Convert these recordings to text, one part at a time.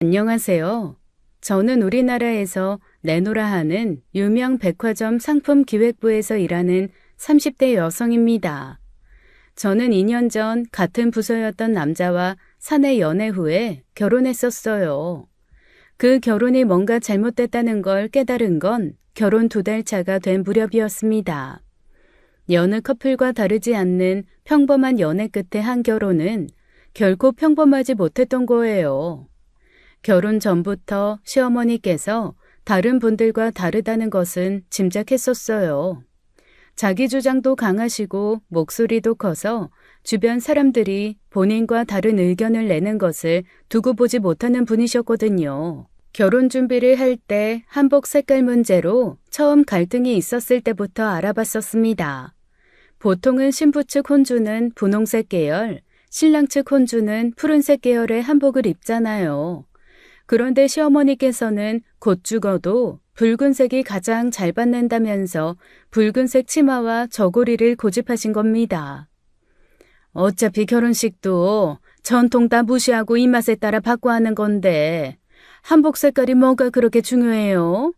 안녕하세요. 저는 우리나라에서 내노라 하는 유명 백화점 상품 기획부에서 일하는 30대 여성입니다. 저는 2년 전 같은 부서였던 남자와 사내 연애 후에 결혼했었어요. 그 결혼이 뭔가 잘못됐다는 걸 깨달은 건 결혼 2달 차가 된 무렵이었습니다. 여느 커플과 다르지 않는 평범한 연애 끝에 한 결혼은 결코 평범하지 못했던 거예요. 결혼 전부터 시어머니께서 다른 분들과 다르다는 것은 짐작했었어요. 자기 주장도 강하시고 목소리도 커서 주변 사람들이 본인과 다른 의견을 내는 것을 두고 보지 못하는 분이셨거든요. 결혼 준비를 할 때 한복 색깔 문제로 처음 갈등이 있었을 때부터 알아봤었습니다. 보통은 신부 측 혼주는 분홍색 계열, 신랑 측 혼주는 푸른색 계열의 한복을 입잖아요. 그런데 시어머니께서는 곧 죽어도 붉은색이 가장 잘 받는다면서 붉은색 치마와 저고리를 고집하신 겁니다. 어차피 결혼식도 전통 다 무시하고 입맛에 따라 바꿔 하는 건데 한복 색깔이 뭐가 그렇게 중요해요?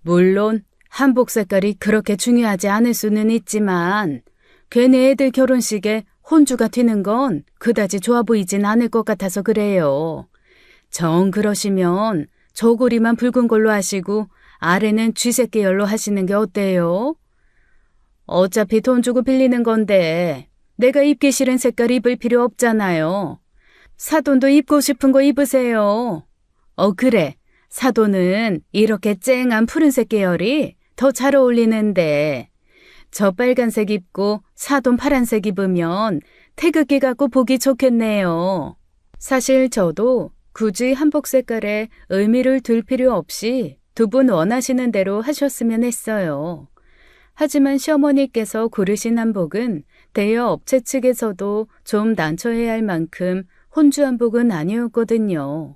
물론 한복 색깔이 그렇게 중요하지 않을 수는 있지만 괜히 애들 결혼식에 혼주가 튀는 건 그다지 좋아 보이진 않을 것 같아서 그래요. 정 그러시면 저고리만 붉은 걸로 하시고 아래는 쥐색 계열로 하시는 게 어때요? 어차피 돈 주고 빌리는 건데 내가 입기 싫은 색깔 입을 필요 없잖아요. 사돈도 입고 싶은 거 입으세요. 그래. 사돈은 이렇게 쨍한 푸른색 계열이 더 잘 어울리는데 저 빨간색 입고 사돈 파란색 입으면 태극기 갖고 보기 좋겠네요. 사실 저도 굳이 한복 색깔에 의미를 둘 필요 없이 두 분 원하시는 대로 하셨으면 했어요. 하지만 시어머니께서 고르신 한복은 대여 업체 측에서도 좀 난처해야 할 만큼 혼주 한복은 아니었거든요.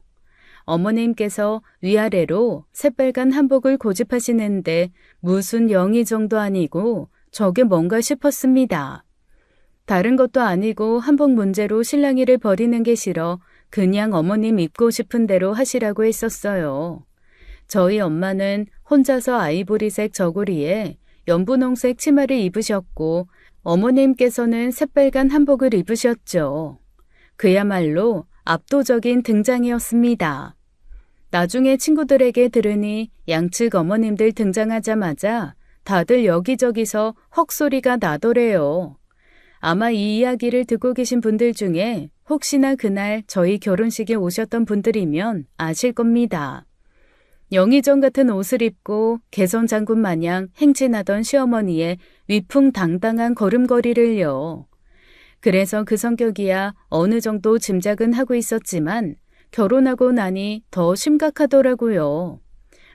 어머님께서 위아래로 새빨간 한복을 고집하시는데 무슨 영의 정도 아니고 저게 뭔가 싶었습니다. 다른 것도 아니고 한복 문제로 실랑이를 벌이는 게 싫어 그냥 어머님 입고 싶은 대로 하시라고 했었어요. 저희 엄마는 혼자서 아이보리색 저고리에 연분홍색 치마를 입으셨고 어머님께서는 새빨간 한복을 입으셨죠. 그야말로 압도적인 등장이었습니다. 나중에 친구들에게 들으니 양측 어머님들 등장하자마자 다들 여기저기서 헉소리가 나더래요. 아마 이 이야기를 듣고 계신 분들 중에 혹시나 그날 저희 결혼식에 오셨던 분들이면 아실 겁니다. 영의정 같은 옷을 입고 개선장군 마냥 행진하던 시어머니의 위풍당당한 걸음걸이를요. 그래서 그 성격이야 어느 정도 짐작은 하고 있었지만 결혼하고 나니 더 심각하더라고요.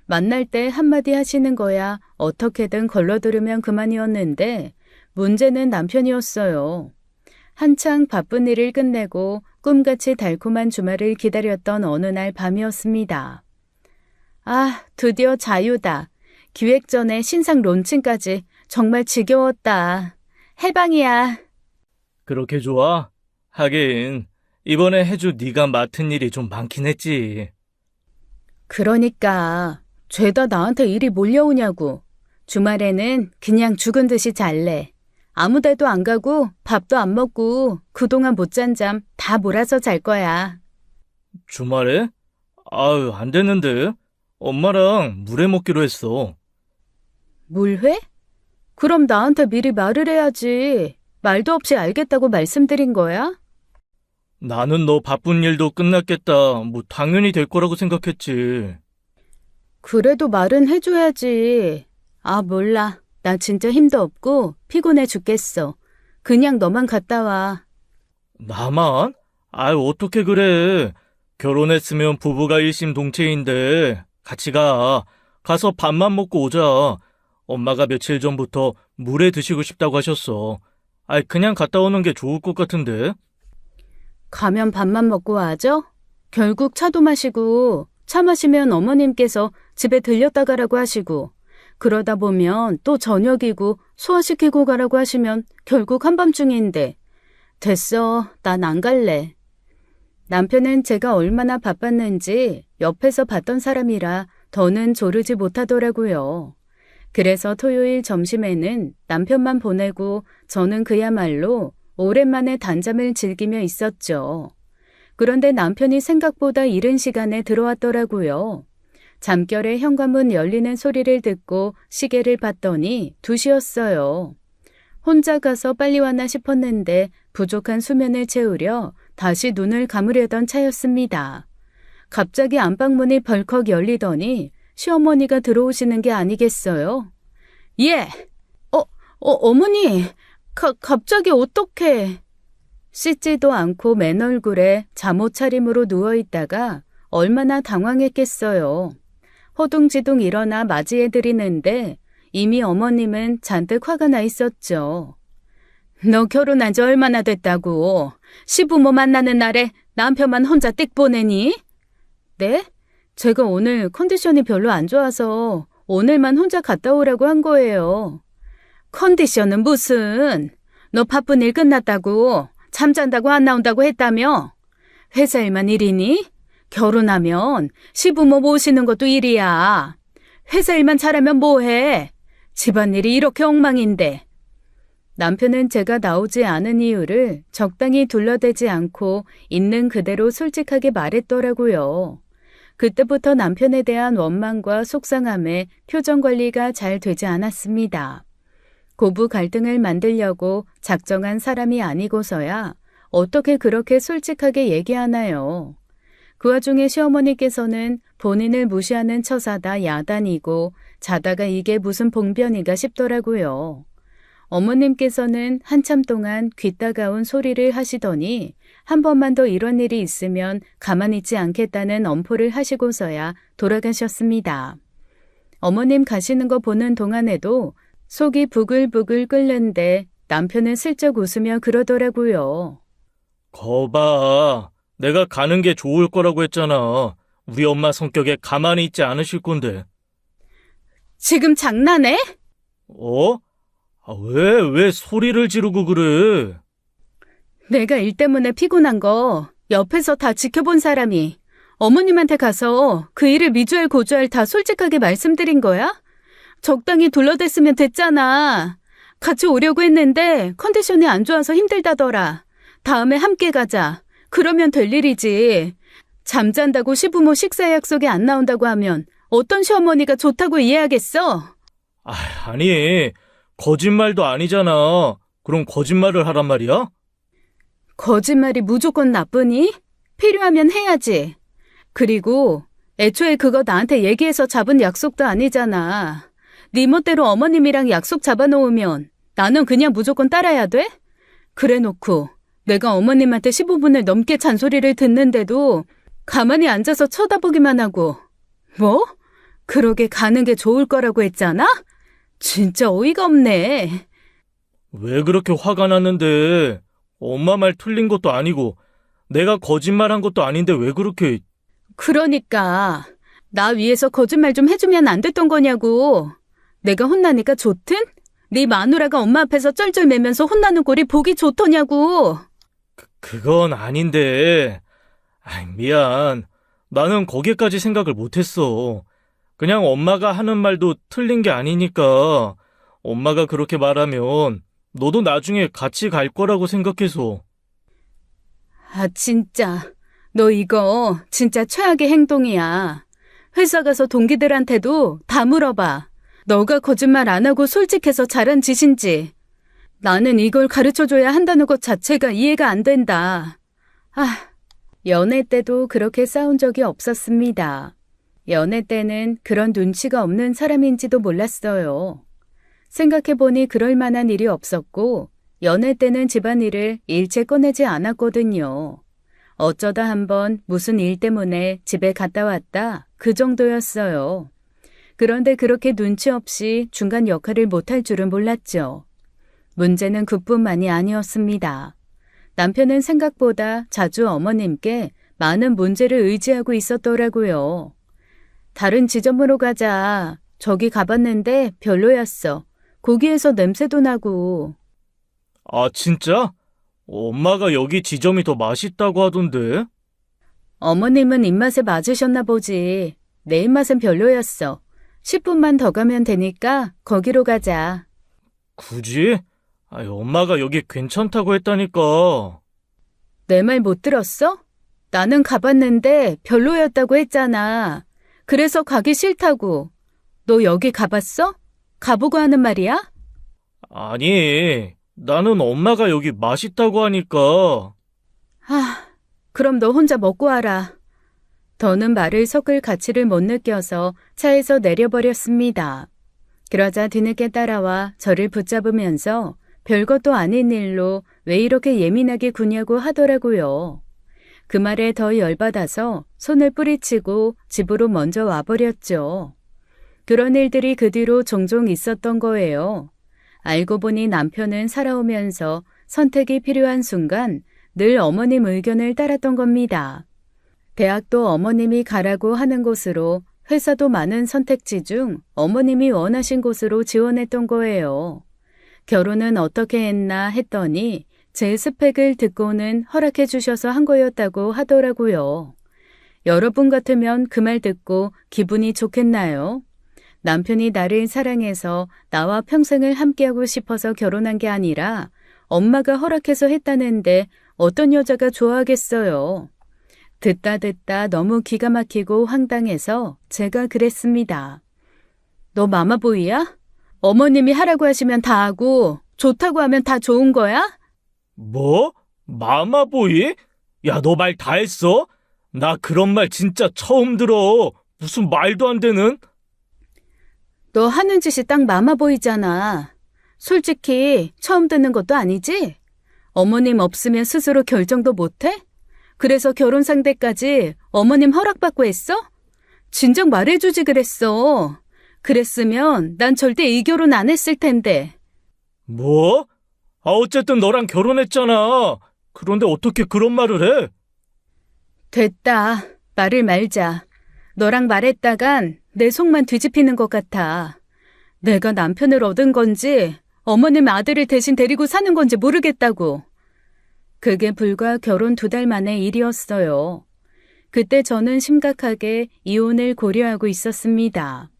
만날 때 한마디 하시는 거야 어떻게든 걸러들으면 그만이었는데 문제는 남편이었어요. 한창 바쁜 일을 끝내고 꿈같이 달콤한 주말을 기다렸던 어느 날 밤이었습니다. 아, 드디어 자유다. 기획 전에 신상 론칭까지 정말 지겨웠다. 해방이야. 그렇게 좋아? 하긴 이번에 해주 네가 맡은 일이 좀 많긴 했지. 그러니까 죄다 나한테 일이 몰려오냐고. 주말에는 그냥 죽은 듯이 잘래. 아무 데도 안 가고 밥도 안 먹고 그동안 못 잔 잠 다 몰아서 잘 거야. 주말에? 아유, 안 됐는데. 엄마랑 물회 먹기로 했어. 물회? 그럼 나한테 미리 말을 해야지. 말도 없이 알겠다고 말씀드린 거야? 나는 너 바쁜 일도 끝났겠다. 뭐 당연히 될 거라고 생각했지. 그래도 말은 해줘야지. 아, 몰라. 나 진짜 힘도 없고 피곤해 죽겠어. 그냥 너만 갔다 와. 나만? 아유, 어떻게 그래. 결혼했으면 부부가 일심동체인데 같이 가. 가서 밥만 먹고 오자. 엄마가 며칠 전부터 물회 드시고 싶다고 하셨어. 아이, 그냥 갔다 오는 게 좋을 것 같은데. 가면 밥만 먹고 와죠? 결국 차도 마시고 차 마시면 어머님께서 집에 들렸다 가라고 하시고 그러다 보면 또 저녁이고 소화시키고 가라고 하시면 결국 한밤중인데 됐어. 난 안 갈래. 남편은 제가 얼마나 바빴는지 옆에서 봤던 사람이라 더는 조르지 못하더라고요. 그래서 토요일 점심에는 남편만 보내고 저는 그야말로 오랜만에 단잠을 즐기며 있었죠. 그런데 남편이 생각보다 이른 시간에 들어왔더라고요. 잠결에 현관문 열리는 소리를 듣고 시계를 봤더니 2시였어요. 혼자 가서 빨리 왔나 싶었는데 부족한 수면을 채우려 다시 눈을 감으려던 차였습니다. 갑자기 안방문이 벌컥 열리더니 시어머니가 들어오시는 게 아니겠어요? 예! 어머니! 갑자기 어떡해! 씻지도 않고 맨 얼굴에 잠옷 차림으로 누워있다가 얼마나 당황했겠어요. 허둥지둥 일어나 맞이해드리는데 이미 어머님은 잔뜩 화가 나 있었죠. 너 결혼한 지 얼마나 됐다고? 시부모 만나는 날에 남편만 혼자 띡 보내니? 네? 제가 오늘 컨디션이 별로 안 좋아서 오늘만 혼자 갔다 오라고 한 거예요. 컨디션은 무슨? 너 바쁜 일 끝났다고 잠잔다고 안 나온다고 했다며? 회사 일만 일이니? 결혼하면 시부모 모시는 것도 일이야. 회사 일만 잘하면 뭐해? 집안일이 이렇게 엉망인데. 남편은 제가 나오지 않은 이유를 적당히 둘러대지 않고 있는 그대로 솔직하게 말했더라고요. 그때부터 남편에 대한 원망과 속상함에 표정 관리가 잘 되지 않았습니다. 고부 갈등을 만들려고 작정한 사람이 아니고서야 어떻게 그렇게 솔직하게 얘기하나요? 그 와중에 시어머니께서는 본인을 무시하는 처사다 야단이고 자다가 이게 무슨 봉변이가 싶더라고요. 어머님께서는 한참 동안 귀 따가운 소리를 하시더니 한 번만 더 이런 일이 있으면 가만히 있지 않겠다는 엄포를 하시고서야 돌아가셨습니다. 어머님 가시는 거 보는 동안에도 속이 부글부글 끓는데 남편은 슬쩍 웃으며 그러더라고요. 거봐. 내가 가는 게 좋을 거라고 했잖아. 우리 엄마 성격에 가만히 있지 않으실 건데. 지금 장난해? 어? 왜 소리를 지르고 그래? 내가 일 때문에 피곤한 거 옆에서 다 지켜본 사람이 어머님한테 가서 그 일을 미주알 고주알 다 솔직하게 말씀드린 거야? 적당히 둘러댔으면 됐잖아. 같이 오려고 했는데 컨디션이 안 좋아서 힘들다더라. 다음에 함께 가자. 그러면 될 일이지. 잠잔다고 시부모 식사 약속에 안 나온다고 하면 어떤 시어머니가 좋다고 이해하겠어? 아니, 거짓말도 아니잖아. 그럼 거짓말을 하란 말이야? 거짓말이 무조건 나쁘니? 필요하면 해야지. 그리고 애초에 그거 나한테 얘기해서 잡은 약속도 아니잖아. 네 멋대로 어머님이랑 약속 잡아놓으면 나는 그냥 무조건 따라야 돼? 그래놓고 내가 어머님한테 15분을 넘게 잔소리를 듣는데도 가만히 앉아서 쳐다보기만 하고 뭐? 그러게 가는 게 좋을 거라고 했잖아? 진짜 어이가 없네. 왜 그렇게 화가 났는데? 엄마 말 틀린 것도 아니고 내가 거짓말한 것도 아닌데 왜 그렇게... 그러니까 나 위해서 거짓말 좀 해주면 안 됐던 거냐고. 내가 혼나니까 좋든? 네 마누라가 엄마 앞에서 쩔쩔매면서 혼나는 꼴이 보기 좋더냐고. 그건 아닌데... 미안. 나는 거기까지 생각을 못했어. 그냥 엄마가 하는 말도 틀린 게 아니니까 엄마가 그렇게 말하면 너도 나중에 같이 갈 거라고 생각해서. 아 진짜 너 이거 진짜 최악의 행동이야. 회사 가서 동기들한테도 다 물어봐. 너가 거짓말 안 하고 솔직해서 잘한 짓인지. 나는 이걸 가르쳐줘야 한다는 것 자체가 이해가 안 된다. 연애 때도 그렇게 싸운 적이 없었습니다. 연애 때는 그런 눈치가 없는 사람인지도 몰랐어요. 생각해보니 그럴 만한 일이 없었고 연애 때는 집안일을 일체 꺼내지 않았거든요. 어쩌다 한번 무슨 일 때문에 집에 갔다 왔다 그 정도였어요. 그런데 그렇게 눈치 없이 중간 역할을 못할 줄은 몰랐죠. 문제는 그뿐만이 아니었습니다. 남편은 생각보다 자주 어머님께 많은 문제를 의지하고 있었더라고요. 다른 지점으로 가자. 저기 가봤는데 별로였어. 거기에서 냄새도 나고. 아, 진짜? 엄마가 여기 지점이 더 맛있다고 하던데? 어머님은 입맛에 맞으셨나 보지. 내 입맛은 별로였어. 10분만 더 가면 되니까 거기로 가자. 굳이? 엄마가 여기 괜찮다고 했다니까. 내 말 못 들었어? 나는 가봤는데 별로였다고 했잖아. 그래서 가기 싫다고. 너 여기 가봤어? 가보고 하는 말이야? 아니, 나는 엄마가 여기 맛있다고 하니까. 그럼 너 혼자 먹고 와라. 더는 말을 섞을 가치를 못 느껴서 차에서 내려버렸습니다. 그러자 뒤늦게 따라와 저를 붙잡으면서 별것도 아닌 일로 왜 이렇게 예민하게 구냐고 하더라고요. 그 말에 더 열받아서 손을 뿌리치고 집으로 먼저 와버렸죠. 그런 일들이 그 뒤로 종종 있었던 거예요. 알고 보니 남편은 살아오면서 선택이 필요한 순간 늘 어머님 의견을 따랐던 겁니다. 대학도 어머님이 가라고 하는 곳으로, 회사도 많은 선택지 중 어머님이 원하신 곳으로 지원했던 거예요. 결혼은 어떻게 했나 했더니 제 스펙을 듣고는 허락해 주셔서 한 거였다고 하더라고요. 여러분 같으면 그 말 듣고 기분이 좋겠나요? 남편이 나를 사랑해서 나와 평생을 함께하고 싶어서 결혼한 게 아니라 엄마가 허락해서 했다는데 어떤 여자가 좋아하겠어요. 듣다 너무 기가 막히고 황당해서 제가 그랬습니다. 너 마마보이야? 어머님이 하라고 하시면 다 하고 좋다고 하면 다 좋은 거야? 뭐? 마마보이? 야, 너 말 다 했어? 나 그런 말 진짜 처음 들어. 무슨 말도 안 되는? 너 하는 짓이 딱 마마보이잖아. 솔직히 처음 듣는 것도 아니지? 어머님 없으면 스스로 결정도 못해? 그래서 결혼 상대까지 어머님 허락받고 했어? 진작 말해주지 그랬어. 그랬으면 난 절대 이 결혼 안 했을 텐데. 뭐? 어쨌든 너랑 결혼했잖아. 그런데 어떻게 그런 말을 해? 됐다. 말을 말자. 너랑 말했다간 내 속만 뒤집히는 것 같아. 내가 남편을 얻은 건지 어머님 아들을 대신 데리고 사는 건지 모르겠다고. 그게 불과 결혼 2달 만의 일이었어요. 그때 저는 심각하게 이혼을 고려하고 있었습니다.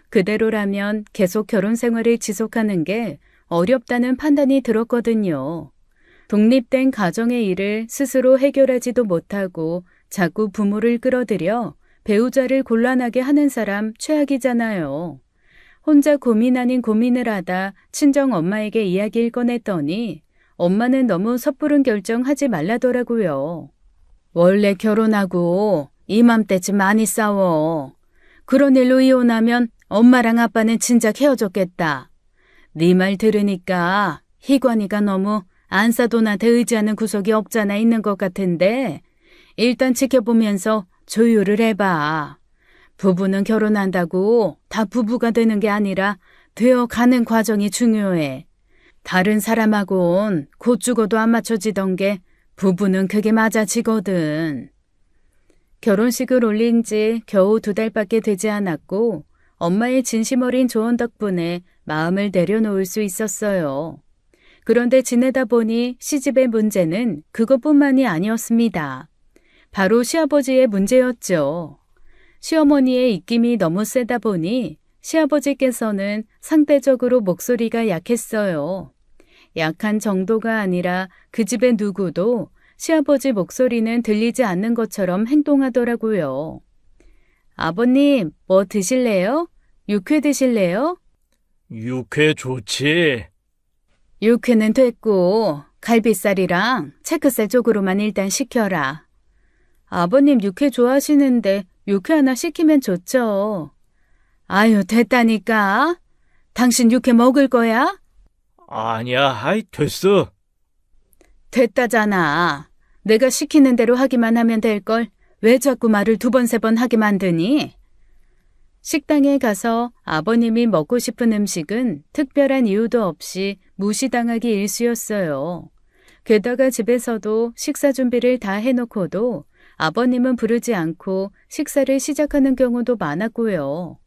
그대로라면 계속 결혼 생활을 지속하는 게 어렵다는 판단이 들었거든요. 독립된 가정의 일을 스스로 해결하지도 못하고 자꾸 부모를 끌어들여 배우자를 곤란하게 하는 사람 최악이잖아요. 혼자 고민 아닌 고민을 하다 친정 엄마에게 이야기를 꺼냈더니 엄마는 너무 섣부른 결정하지 말라더라고요. 원래 결혼하고 이맘때쯤 많이 싸워. 그런 일로 이혼하면 엄마랑 아빠는 진작 헤어졌겠다. 네 말 들으니까 희관이가 너무 안사돈한테 의지하는 구석이 없잖아 있는 것 같은데 일단 지켜보면서 조율을 해봐. 부부는 결혼한다고 다 부부가 되는 게 아니라 되어가는 과정이 중요해. 다른 사람하고는 곧 죽어도 안 맞춰지던 게 부부는 그게 맞아지거든. 결혼식을 올린 지 겨우 2달밖에 되지 않았고 엄마의 진심 어린 조언 덕분에 마음을 내려놓을 수 있었어요. 그런데 지내다 보니 시집의 문제는 그것뿐만이 아니었습니다. 바로 시아버지의 문제였죠. 시어머니의 입김이 너무 세다 보니 시아버지께서는 상대적으로 목소리가 약했어요. 약한 정도가 아니라 그 집의 누구도 시아버지 목소리는 들리지 않는 것처럼 행동하더라고요. 아버님, 뭐 드실래요? 육회 드실래요? 육회 좋지. 육회는 됐고 갈비살이랑 체크살 쪽으로만 일단 시켜라. 아버님 육회 좋아하시는데 육회 하나 시키면 좋죠. 아유, 됐다니까. 당신 육회 먹을 거야? 아니야, 됐어. 됐다잖아. 내가 시키는 대로 하기만 하면 될걸. 왜 자꾸 말을 2번, 3번 하게 만드니? 식당에 가서 아버님이 먹고 싶은 음식은 특별한 이유도 없이 무시당하기 일쑤였어요. 게다가 집에서도 식사 준비를 다 해놓고도 아버님은 부르지 않고 식사를 시작하는 경우도 많았고요.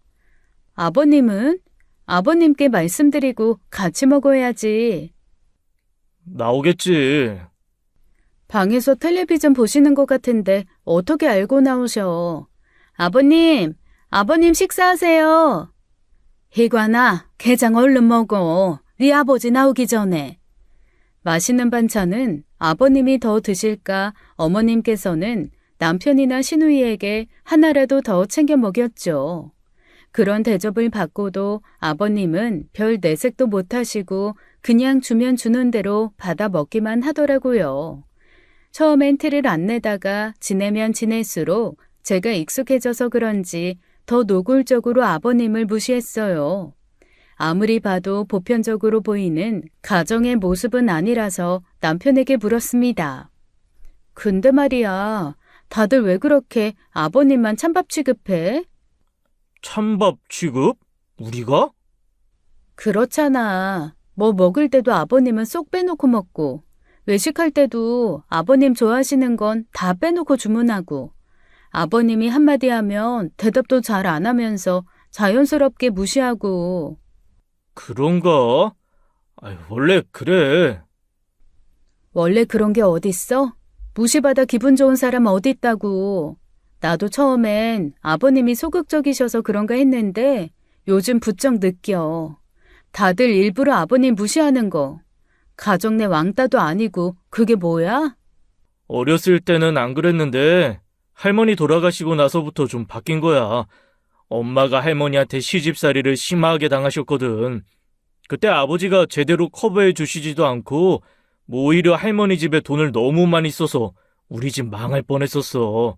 아버님은? 아버님께 말씀드리고 같이 먹어야지. 나오겠지. 방에서 텔레비전 보시는 것 같은데 어떻게 알고 나오셔? 아버님, 아버님 식사하세요. 희관아, 게장 얼른 먹어. 네 아버지 나오기 전에. 맛있는 반찬은 아버님이 더 드실까 어머님께서는 남편이나 시누이에게 하나라도 더 챙겨 먹였죠. 그런 대접을 받고도 아버님은 별 내색도 못하시고 그냥 주면 주는 대로 받아 먹기만 하더라고요. 처음엔 티를 안 내다가 지내면 지낼수록 제가 익숙해져서 그런지 더 노골적으로 아버님을 무시했어요. 아무리 봐도 보편적으로 보이는 가정의 모습은 아니라서 남편에게 물었습니다. 근데 말이야, 다들 왜 그렇게 아버님만 찬밥 취급해? 찬밥 취급? 우리가? 그렇잖아. 뭐 먹을 때도 아버님은 쏙 빼놓고 먹고, 외식할 때도 아버님 좋아하시는 건 다 빼놓고 주문하고, 아버님이 한마디 하면 대답도 잘 안 하면서 자연스럽게 무시하고. 그런가? 원래 그래. 원래 그런 게 어딨어? 무시받아 기분 좋은 사람 어딨다고. 나도 처음엔 아버님이 소극적이셔서 그런가 했는데 요즘 부쩍 느껴. 다들 일부러 아버님 무시하는 거. 가정 내 왕따도 아니고 그게 뭐야? 어렸을 때는 안 그랬는데 할머니 돌아가시고 나서부터 좀 바뀐 거야. 엄마가 할머니한테 시집살이를 심하게 당하셨거든. 그때 아버지가 제대로 커버해 주시지도 않고 오히려 할머니 집에 돈을 너무 많이 써서 우리 집 망할 뻔했었어.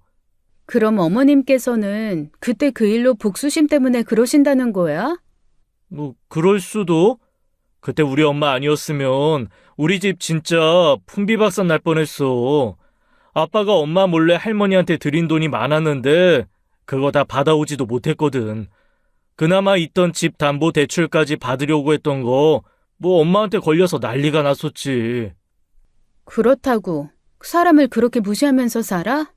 그럼 어머님께서는 그때 그 일로 복수심 때문에 그러신다는 거야? 뭐 그럴 수도. 그때 우리 엄마 아니었으면 우리 집 진짜 풍비박산 날 뻔했어. 아빠가 엄마 몰래 할머니한테 드린 돈이 많았는데 그거 다 받아오지도 못했거든. 그나마 있던 집 담보 대출까지 받으려고 했던 거 뭐 엄마한테 걸려서 난리가 났었지. 그렇다고 사람을 그렇게 무시하면서 살아?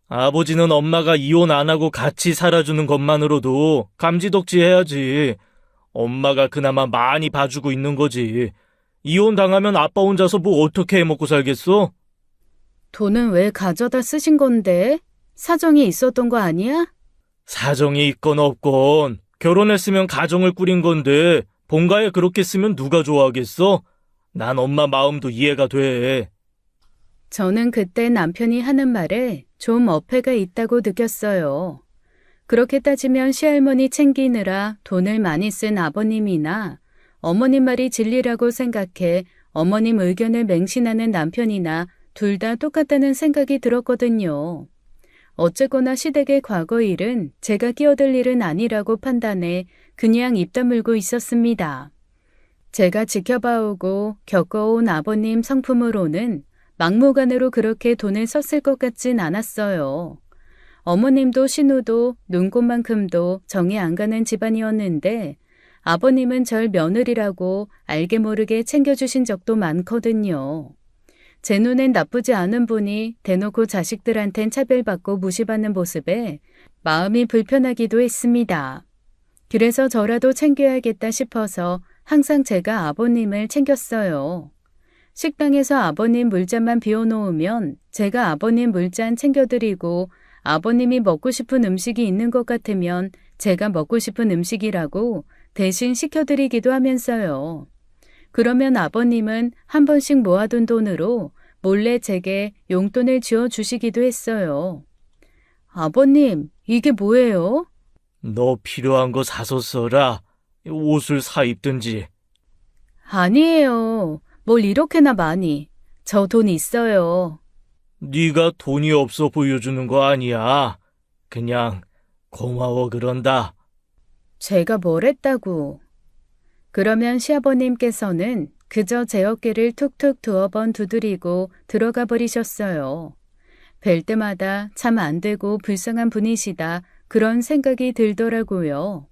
아버지는 엄마가 이혼 안 하고 같이 살아주는 것만으로도 감지덕지 해야지. 엄마가 그나마 많이 봐주고 있는 거지. 이혼 당하면 아빠 혼자서 뭐 어떻게 해먹고 살겠어? 돈은 왜 가져다 쓰신 건데? 사정이 있었던 거 아니야? 사정이 있건 없건 결혼했으면 가정을 꾸린 건데 본가에 그렇게 쓰면 누가 좋아하겠어? 난 엄마 마음도 이해가 돼. 저는 그때 남편이 하는 말에 좀 어폐가 있다고 느꼈어요. 그렇게 따지면 시할머니 챙기느라 돈을 많이 쓴 아버님이나 어머님 말이 진리라고 생각해 어머님 의견을 맹신하는 남편이나 둘 다 똑같다는 생각이 들었거든요. 어쨌거나 시댁의 과거 일은 제가 끼어들 일은 아니라고 판단해 그냥 입 다물고 있었습니다. 제가 지켜봐오고 겪어온 아버님 성품으로는 막무가내로 그렇게 돈을 썼을 것 같진 않았어요. 어머님도 신우도 눈꽃만큼도 정이 안 가는 집안이었는데 아버님은 절 며느리라고 알게 모르게 챙겨주신 적도 많거든요. 제 눈엔 나쁘지 않은 분이 대놓고 자식들한텐 차별받고 무시받는 모습에 마음이 불편하기도 했습니다. 그래서 저라도 챙겨야겠다 싶어서 항상 제가 아버님을 챙겼어요. 식당에서 아버님 물잔만 비워놓으면 제가 아버님 물잔 챙겨드리고 아버님이 먹고 싶은 음식이 있는 것 같으면 제가 먹고 싶은 음식이라고 대신 시켜드리기도 하면서요. 그러면 아버님은 한 번씩 모아둔 돈으로 몰래 제게 용돈을 쥐어주시기도 했어요. 아버님, 이게 뭐예요? 너 필요한 거 사서 써라. 옷을 사 입든지. 아니에요. 뭘 이렇게나 많이. 저 돈 있어요. 네가 돈이 없어 보여주는 거 아니야. 그냥 고마워 그런다. 제가 뭘 했다고. 그러면 시아버님께서는 그저 제 어깨를 툭툭 두어 번 두드리고 들어가 버리셨어요. 뵐 때마다 참 안 되고 불쌍한 분이시다 그런 생각이 들더라고요.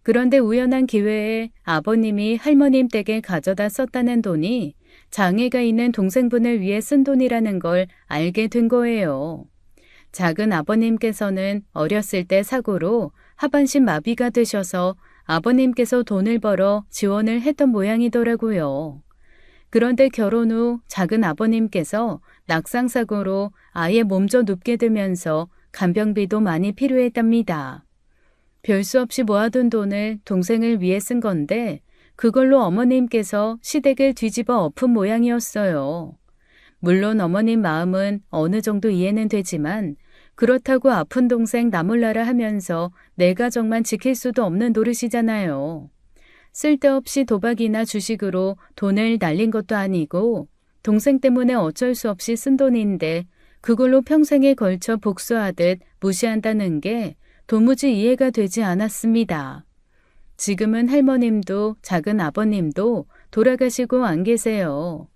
그런데 우연한 기회에 아버님이 할머님 댁에 가져다 썼다는 돈이 장애가 있는 동생분을 위해 쓴 돈이라는 걸 알게 된 거예요. 작은 아버님께서는 어렸을 때 사고로 하반신 마비가 되셔서 아버님께서 돈을 벌어 지원을 했던 모양이더라고요. 그런데 결혼 후 작은 아버님께서 낙상사고로 아예 몸져 눕게 되면서 간병비도 많이 필요했답니다. 별 수 없이 모아둔 돈을 동생을 위해 쓴 건데 그걸로 어머님께서 시댁을 뒤집어 엎은 모양이었어요. 물론 어머님 마음은 어느 정도 이해는 되지만 그렇다고 아픈 동생 나몰라라 하면서 내 가정만 지킬 수도 없는 노릇이잖아요. 쓸데없이 도박이나 주식으로 돈을 날린 것도 아니고 동생 때문에 어쩔 수 없이 쓴 돈인데 그걸로 평생에 걸쳐 복수하듯 무시한다는 게 도무지 이해가 되지 않았습니다. 지금은 할머님도 작은 아버님도 돌아가시고 안 계세요.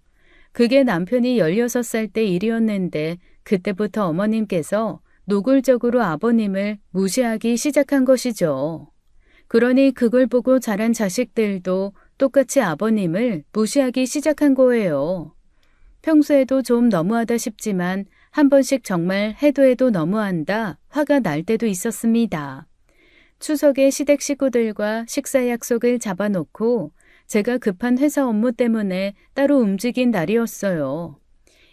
그게 남편이 16살 때 일이었는데 그때부터 어머님께서 노골적으로 아버님을 무시하기 시작한 것이죠. 그러니 그걸 보고 자란 자식들도 똑같이 아버님을 무시하기 시작한 거예요. 평소에도 좀 너무하다 싶지만 한 번씩 정말 해도 해도 너무한다 화가 날 때도 있었습니다. 추석에 시댁 식구들과 식사 약속을 잡아놓고 제가 급한 회사 업무 때문에 따로 움직인 날이었어요.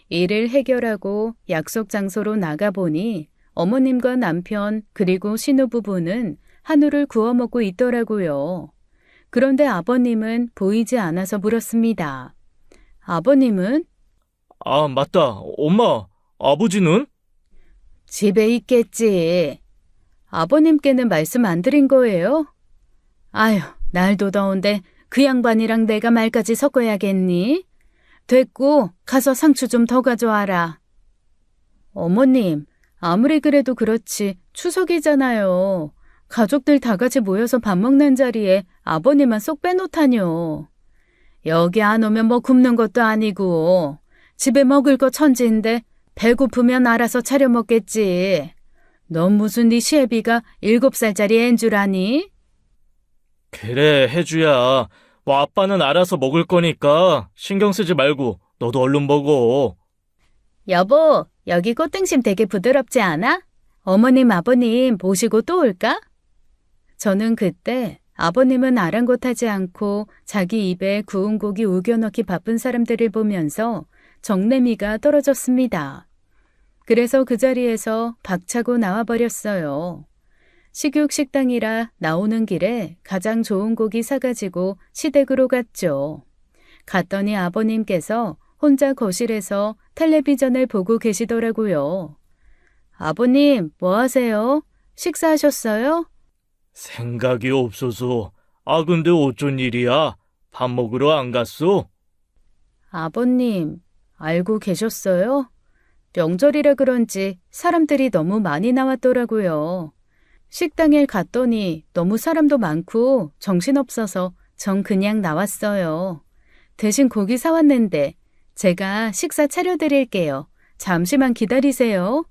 일을 해결하고 약속 장소로 나가보니 어머님과 남편 그리고 신우부부는 한우를 구워 먹고 있더라고요. 그런데 아버님은 보이지 않아서 물었습니다. 아버님은? 아, 맞다. 엄마, 아버지는? 집에 있겠지. 아버님께는 말씀 안 드린 거예요? 아휴, 날도 더운데 그 양반이랑 내가 말까지 섞어야겠니? 됐고 가서 상추 좀 더 가져와라. 어머님, 아무리 그래도 그렇지 추석이잖아요. 가족들 다 같이 모여서 밥 먹는 자리에 아버님만 쏙 빼놓다뇨. 여기 안 오면 뭐 굶는 것도 아니고 집에 먹을 거 천지인데 배고프면 알아서 차려 먹겠지. 넌 무슨 네 시애비가 7살짜리 앤 줄 아니? 그래, 혜주야. 뭐 아빠는 알아서 먹을 거니까 신경 쓰지 말고 너도 얼른 먹어. 여보, 여기 꽃등심 되게 부드럽지 않아? 어머님, 아버님 모시고 또 올까? 저는 그때 아버님은 아랑곳하지 않고 자기 입에 구운 고기 우겨넣기 바쁜 사람들을 보면서 정내미가 떨어졌습니다. 그래서 그 자리에서 박차고 나와버렸어요. 식육 식당이라 나오는 길에 가장 좋은 고기 사가지고 시댁으로 갔죠. 갔더니 아버님께서 혼자 거실에서 텔레비전을 보고 계시더라고요. 아버님, 뭐 하세요? 식사하셨어요? 생각이 없어서. 아, 근데 어쩐 일이야? 밥 먹으러 안 갔어? 아버님, 알고 계셨어요? 명절이라 그런지 사람들이 너무 많이 나왔더라고요. 식당에 갔더니 너무 사람도 많고 정신없어서 전 그냥 나왔어요. 대신 고기 사왔는데 제가 식사 차려드릴게요. 잠시만 기다리세요.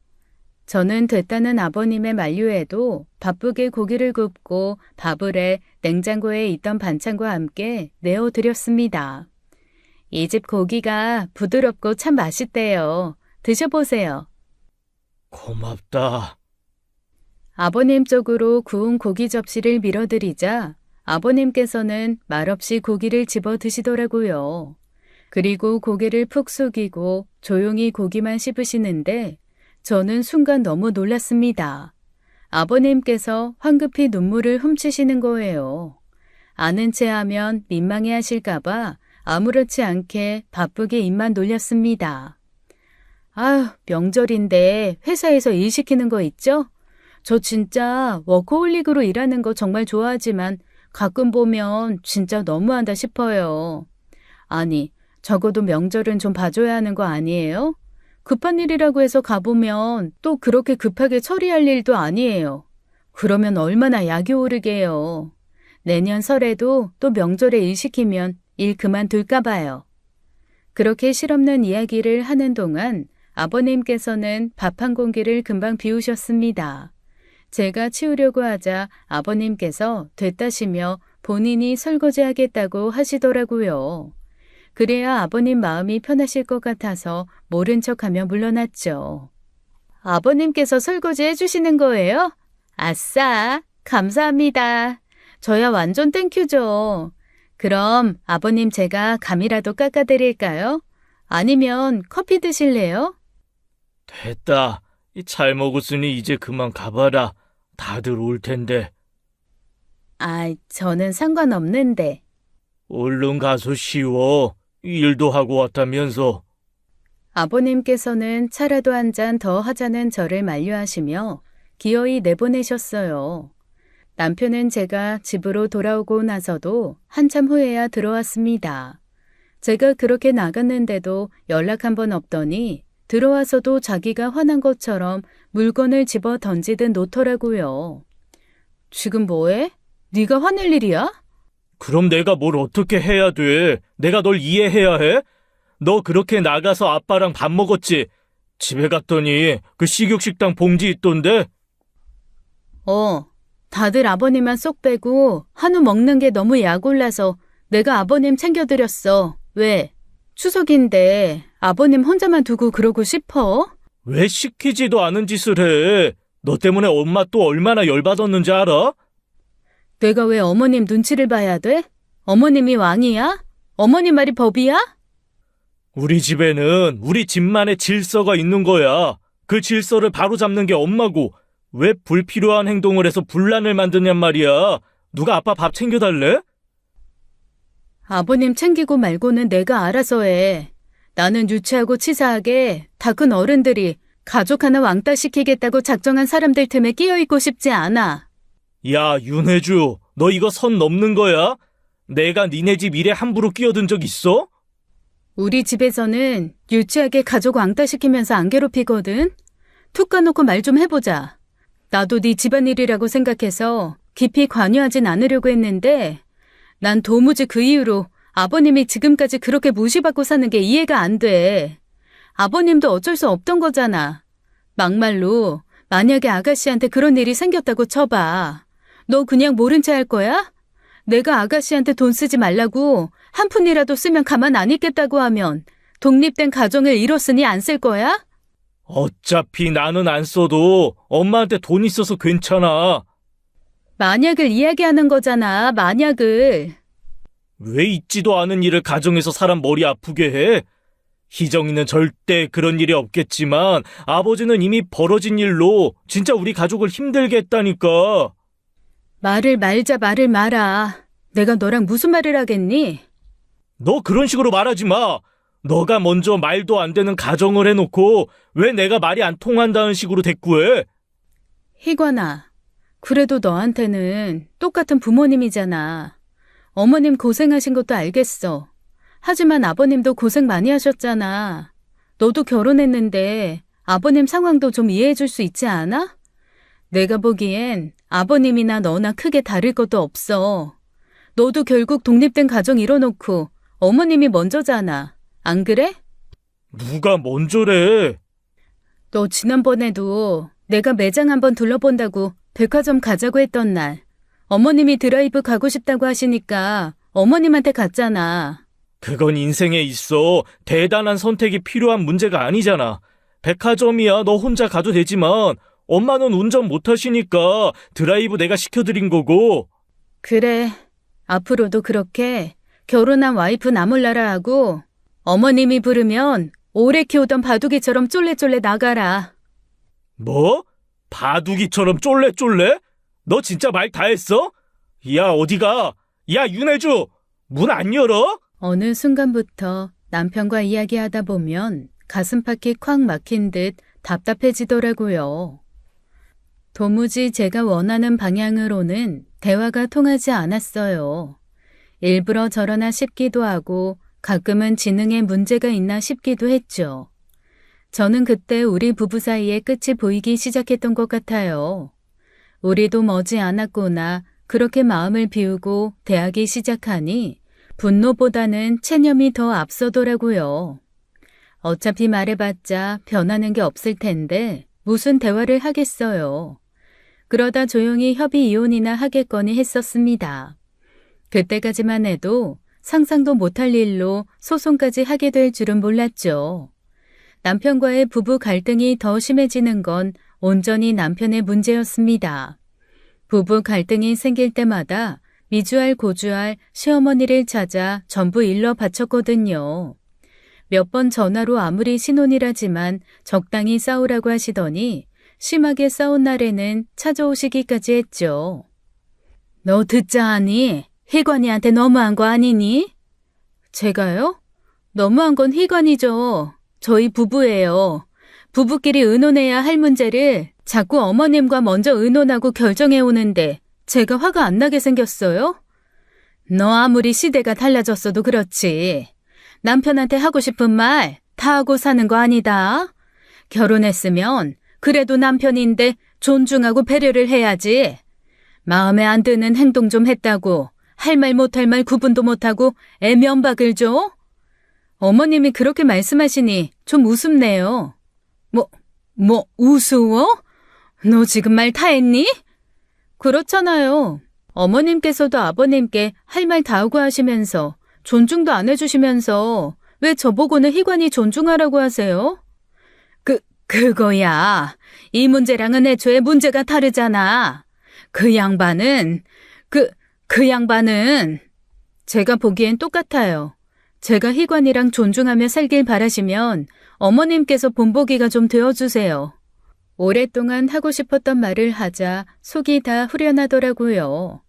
저는 됐다는 아버님의 만류에도 바쁘게 고기를 굽고 밥을 해 냉장고에 있던 반찬과 함께 내어드렸습니다. 이 집 고기가 부드럽고 참 맛있대요. 드셔보세요. 고맙다. 아버님 쪽으로 구운 고기 접시를 밀어드리자 아버님께서는 말없이 고기를 집어 드시더라고요. 그리고 고개를 푹 숙이고 조용히 고기만 씹으시는데 저는 순간 너무 놀랐습니다. 아버님께서 황급히 눈물을 훔치시는 거예요. 아는 체 하면 민망해 하실까봐 아무렇지 않게 바쁘게 입만 놀렸습니다. 아휴, 명절인데 회사에서 일 시키는 거 있죠? 저 진짜 워커홀릭으로 일하는 거 정말 좋아하지만 가끔 보면 진짜 너무한다 싶어요. 아니, 적어도 명절은 좀 봐줘야 하는 거 아니에요? 급한 일이라고 해서 가보면 또 그렇게 급하게 처리할 일도 아니에요. 그러면 얼마나 약이 오르게요. 내년 설에도 또 명절에 일 시키면 일 그만둘까 봐요. 그렇게 실없는 이야기를 하는 동안 아버님께서는 밥 한 공기를 금방 비우셨습니다. 제가 치우려고 하자 아버님께서 됐다시며 본인이 설거지하겠다고 하시더라고요. 그래야 아버님 마음이 편하실 것 같아서 모른 척하며 물러났죠. 아버님께서 설거지 해주시는 거예요? 아싸, 감사합니다. 저야 완전 땡큐죠. 그럼 아버님 제가 감이라도 깎아드릴까요? 아니면 커피 드실래요? 됐다. 잘 먹었으니 이제 그만 가봐라. 다들 올 텐데. 아, 저는 상관없는데. 얼른 가서 쉬워. 일도 하고 왔다면서. 아버님께서는 차라도 한 잔 더 하자는 저를 만류하시며 기어이 내보내셨어요. 남편은 제가 집으로 돌아오고 나서도 한참 후에야 들어왔습니다. 제가 그렇게 나갔는데도 연락 한 번 없더니 들어와서도 자기가 화난 것처럼 물건을 집어 던지듯 놓더라고요. 지금 뭐해? 네가 화낼 일이야? 그럼 내가 뭘 어떻게 해야 돼? 내가 널 이해해야 해? 너 그렇게 나가서 아빠랑 밥 먹었지? 집에 갔더니 그 식육식당 봉지 있던데? 다들 아버님만 쏙 빼고 한우 먹는 게 너무 약올라서 내가 아버님 챙겨드렸어. 왜? 추석인데 아버님 혼자만 두고 그러고 싶어? 왜 시키지도 않은 짓을 해? 너 때문에 엄마 또 얼마나 열받았는지 알아? 내가 왜 어머님 눈치를 봐야 돼? 어머님이 왕이야? 어머님 말이 법이야? 우리 집에는 우리 집만의 질서가 있는 거야. 그 질서를 바로잡는 게 엄마고 왜 불필요한 행동을 해서 분란을 만드냔 말이야. 누가 아빠 밥 챙겨달래? 아버님 챙기고 말고는 내가 알아서 해. 나는 유치하고 치사하게 다 큰 어른들이 가족 하나 왕따 시키겠다고 작정한 사람들 틈에 끼어있고 싶지 않아. 야, 윤혜주, 너 이거 선 넘는 거야? 내가 니네 집 일에 함부로 끼어든 적 있어? 우리 집에서는 유치하게 가족 왕따 시키면서 안 괴롭히거든. 툭 까놓고 말 좀 해보자. 나도 네 집안일이라고 생각해서 깊이 관여하진 않으려고 했는데 난 도무지 그 이유로 아버님이 지금까지 그렇게 무시받고 사는 게 이해가 안 돼. 아버님도 어쩔 수 없던 거잖아. 막말로 만약에 아가씨한테 그런 일이 생겼다고 쳐봐. 너 그냥 모른 채 할 거야? 내가 아가씨한테 돈 쓰지 말라고 한 푼이라도 쓰면 가만 안 있겠다고 하면 독립된 가정을 이뤘으니 안 쓸 거야? 어차피 나는 안 써도 엄마한테 돈 있어서 괜찮아. 만약을 이야기하는 거잖아, 만약을. 왜 있지도 않은 일을 가정에서 사람 머리 아프게 해? 희정이는 절대 그런 일이 없겠지만 아버지는 이미 벌어진 일로 진짜 우리 가족을 힘들게 했다니까. 말을 말아. 내가 너랑 무슨 말을 하겠니? 너 그런 식으로 말하지 마. 너가 먼저 말도 안 되는 가정을 해놓고 왜 내가 말이 안 통한다는 식으로 대꾸해? 희관아, 그래도 너한테는 똑같은 부모님이잖아. 어머님 고생하신 것도 알겠어. 하지만 아버님도 고생 많이 하셨잖아. 너도 결혼했는데 아버님 상황도 좀 이해해 줄 수 있지 않아? 내가 보기엔 아버님이나 너나 크게 다를 것도 없어. 너도 결국 독립된 가정 이뤄놓고 어머님이 먼저잖아. 안 그래? 누가 먼저래? 너 지난번에도 내가 매장 한번 둘러본다고 백화점 가자고 했던 날 어머님이 드라이브 가고 싶다고 하시니까 어머님한테 갔잖아. 그건 인생에 있어 대단한 선택이 필요한 문제가 아니잖아. 백화점이야 너 혼자 가도 되지만 엄마는 운전 못 하시니까 드라이브 내가 시켜드린 거고. 그래, 앞으로도 그렇게 결혼한 와이프 나 몰라라 하고 어머님이 부르면 오래 키우던 바둑이처럼 쫄래쫄래 나가라. 뭐? 바둑이처럼 쫄래쫄래? 너 진짜 말 다 했어? 야 어디가? 야 윤혜주 문 안 열어? 어느 순간부터 남편과 이야기하다 보면 가슴팍이 콱 막힌 듯 답답해지더라고요. 도무지 제가 원하는 방향으로는 대화가 통하지 않았어요. 일부러 저러나 싶기도 하고 가끔은 지능에 문제가 있나 싶기도 했죠. 저는 그때 우리 부부 사이의 끝이 보이기 시작했던 것 같아요. 우리도 머지 않았구나 그렇게 마음을 비우고 대하기 시작하니 분노보다는 체념이 더 앞서더라고요. 어차피 말해봤자 변하는 게 없을 텐데 무슨 대화를 하겠어요. 그러다 조용히 협의 이혼이나 하겠거니 했었습니다. 그때까지만 해도 상상도 못할 일로 소송까지 하게 될 줄은 몰랐죠. 남편과의 부부 갈등이 더 심해지는 건 온전히 남편의 문제였습니다. 부부 갈등이 생길 때마다 미주알 고주알 시어머니를 찾아 전부 일러 바쳤거든요. 몇 번 전화로 아무리 신혼이라지만 적당히 싸우라고 하시더니 심하게 싸운 날에는 찾아오시기까지 했죠. 너 듣자 하니 희관이한테 너무한 거 아니니? 제가요? 너무한 건 희관이죠. 저희 부부예요. 부부끼리 의논해야 할 문제를 자꾸 어머님과 먼저 의논하고 결정해 오는데 제가 화가 안 나게 생겼어요? 너 아무리 시대가 달라졌어도 그렇지. 남편한테 하고 싶은 말 다 하고 사는 거 아니다. 결혼했으면 그래도 남편인데 존중하고 배려를 해야지. 마음에 안 드는 행동 좀 했다고 할 말 못할 말 구분도 못하고 애 면박을 줘? 어머님이 그렇게 말씀하시니 좀 우습네요. 우스워? 너 지금 말 다 했니? 그렇잖아요. 어머님께서도 아버님께 할 말 다 하고 하시면서 존중도 안 해주시면서 왜 저보고는 희관이 존중하라고 하세요? 그거야. 이 문제랑은 애초에 문제가 다르잖아. 그 양반은 제가 보기엔 똑같아요. 제가 희관이랑 존중하며 살길 바라시면 어머님께서 본보기가 좀 되어주세요. 오랫동안 하고 싶었던 말을 하자 속이 다 후련하더라고요.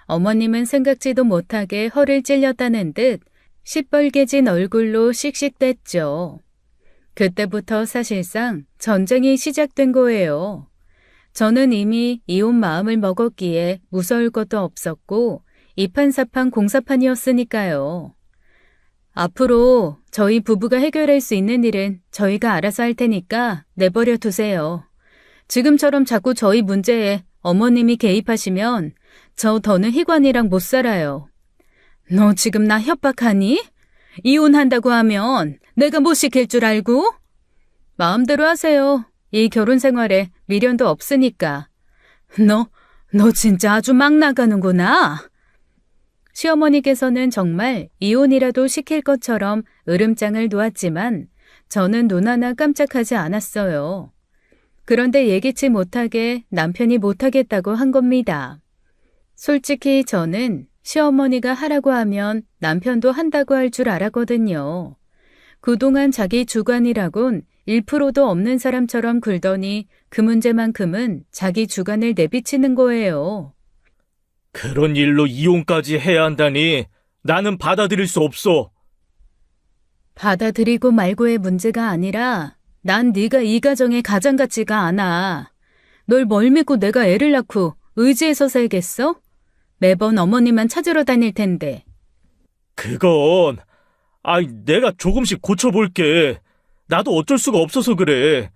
어머님은 생각지도 못하게 허를 찔렸다는 듯 시뻘개진 얼굴로 씩씩댔죠. 그때부터 사실상 전쟁이 시작된 거예요. 저는 이미 이혼 마음을 먹었기에 무서울 것도 없었고 이판사판 공사판이었으니까요. 앞으로 저희 부부가 해결할 수 있는 일은 저희가 알아서 할 테니까 내버려 두세요. 지금처럼 자꾸 저희 문제에 어머님이 개입하시면 저 더는 희관이랑 못 살아요. 너 지금 나 협박하니? 이혼한다고 하면 내가 못 시킬 줄 알고? 마음대로 하세요. 이 결혼 생활에 미련도 없으니까. 너 진짜 아주 막 나가는구나. 시어머니께서는 정말 이혼이라도 시킬 것처럼 으름장을 놓았지만 저는 눈 하나 깜짝하지 않았어요. 그런데 예기치 못하게 남편이 못하겠다고 한 겁니다. 솔직히 저는 시어머니가 하라고 하면 남편도 한다고 할 줄 알았거든요. 그동안 자기 주관이라곤 1%도 없는 사람처럼 굴더니 그 문제만큼은 자기 주관을 내비치는 거예요. 그런 일로 이혼까지 해야 한다니 나는 받아들일 수 없어. 받아들이고 말고의 문제가 아니라 난 네가 이 가정의 가장 같지가 않아. 널 뭘 믿고 내가 애를 낳고 의지해서 살겠어? 매번 어머니만 찾으러 다닐 텐데. 그건 내가 조금씩 고쳐볼게. 나도 어쩔 수가 없어서 그래.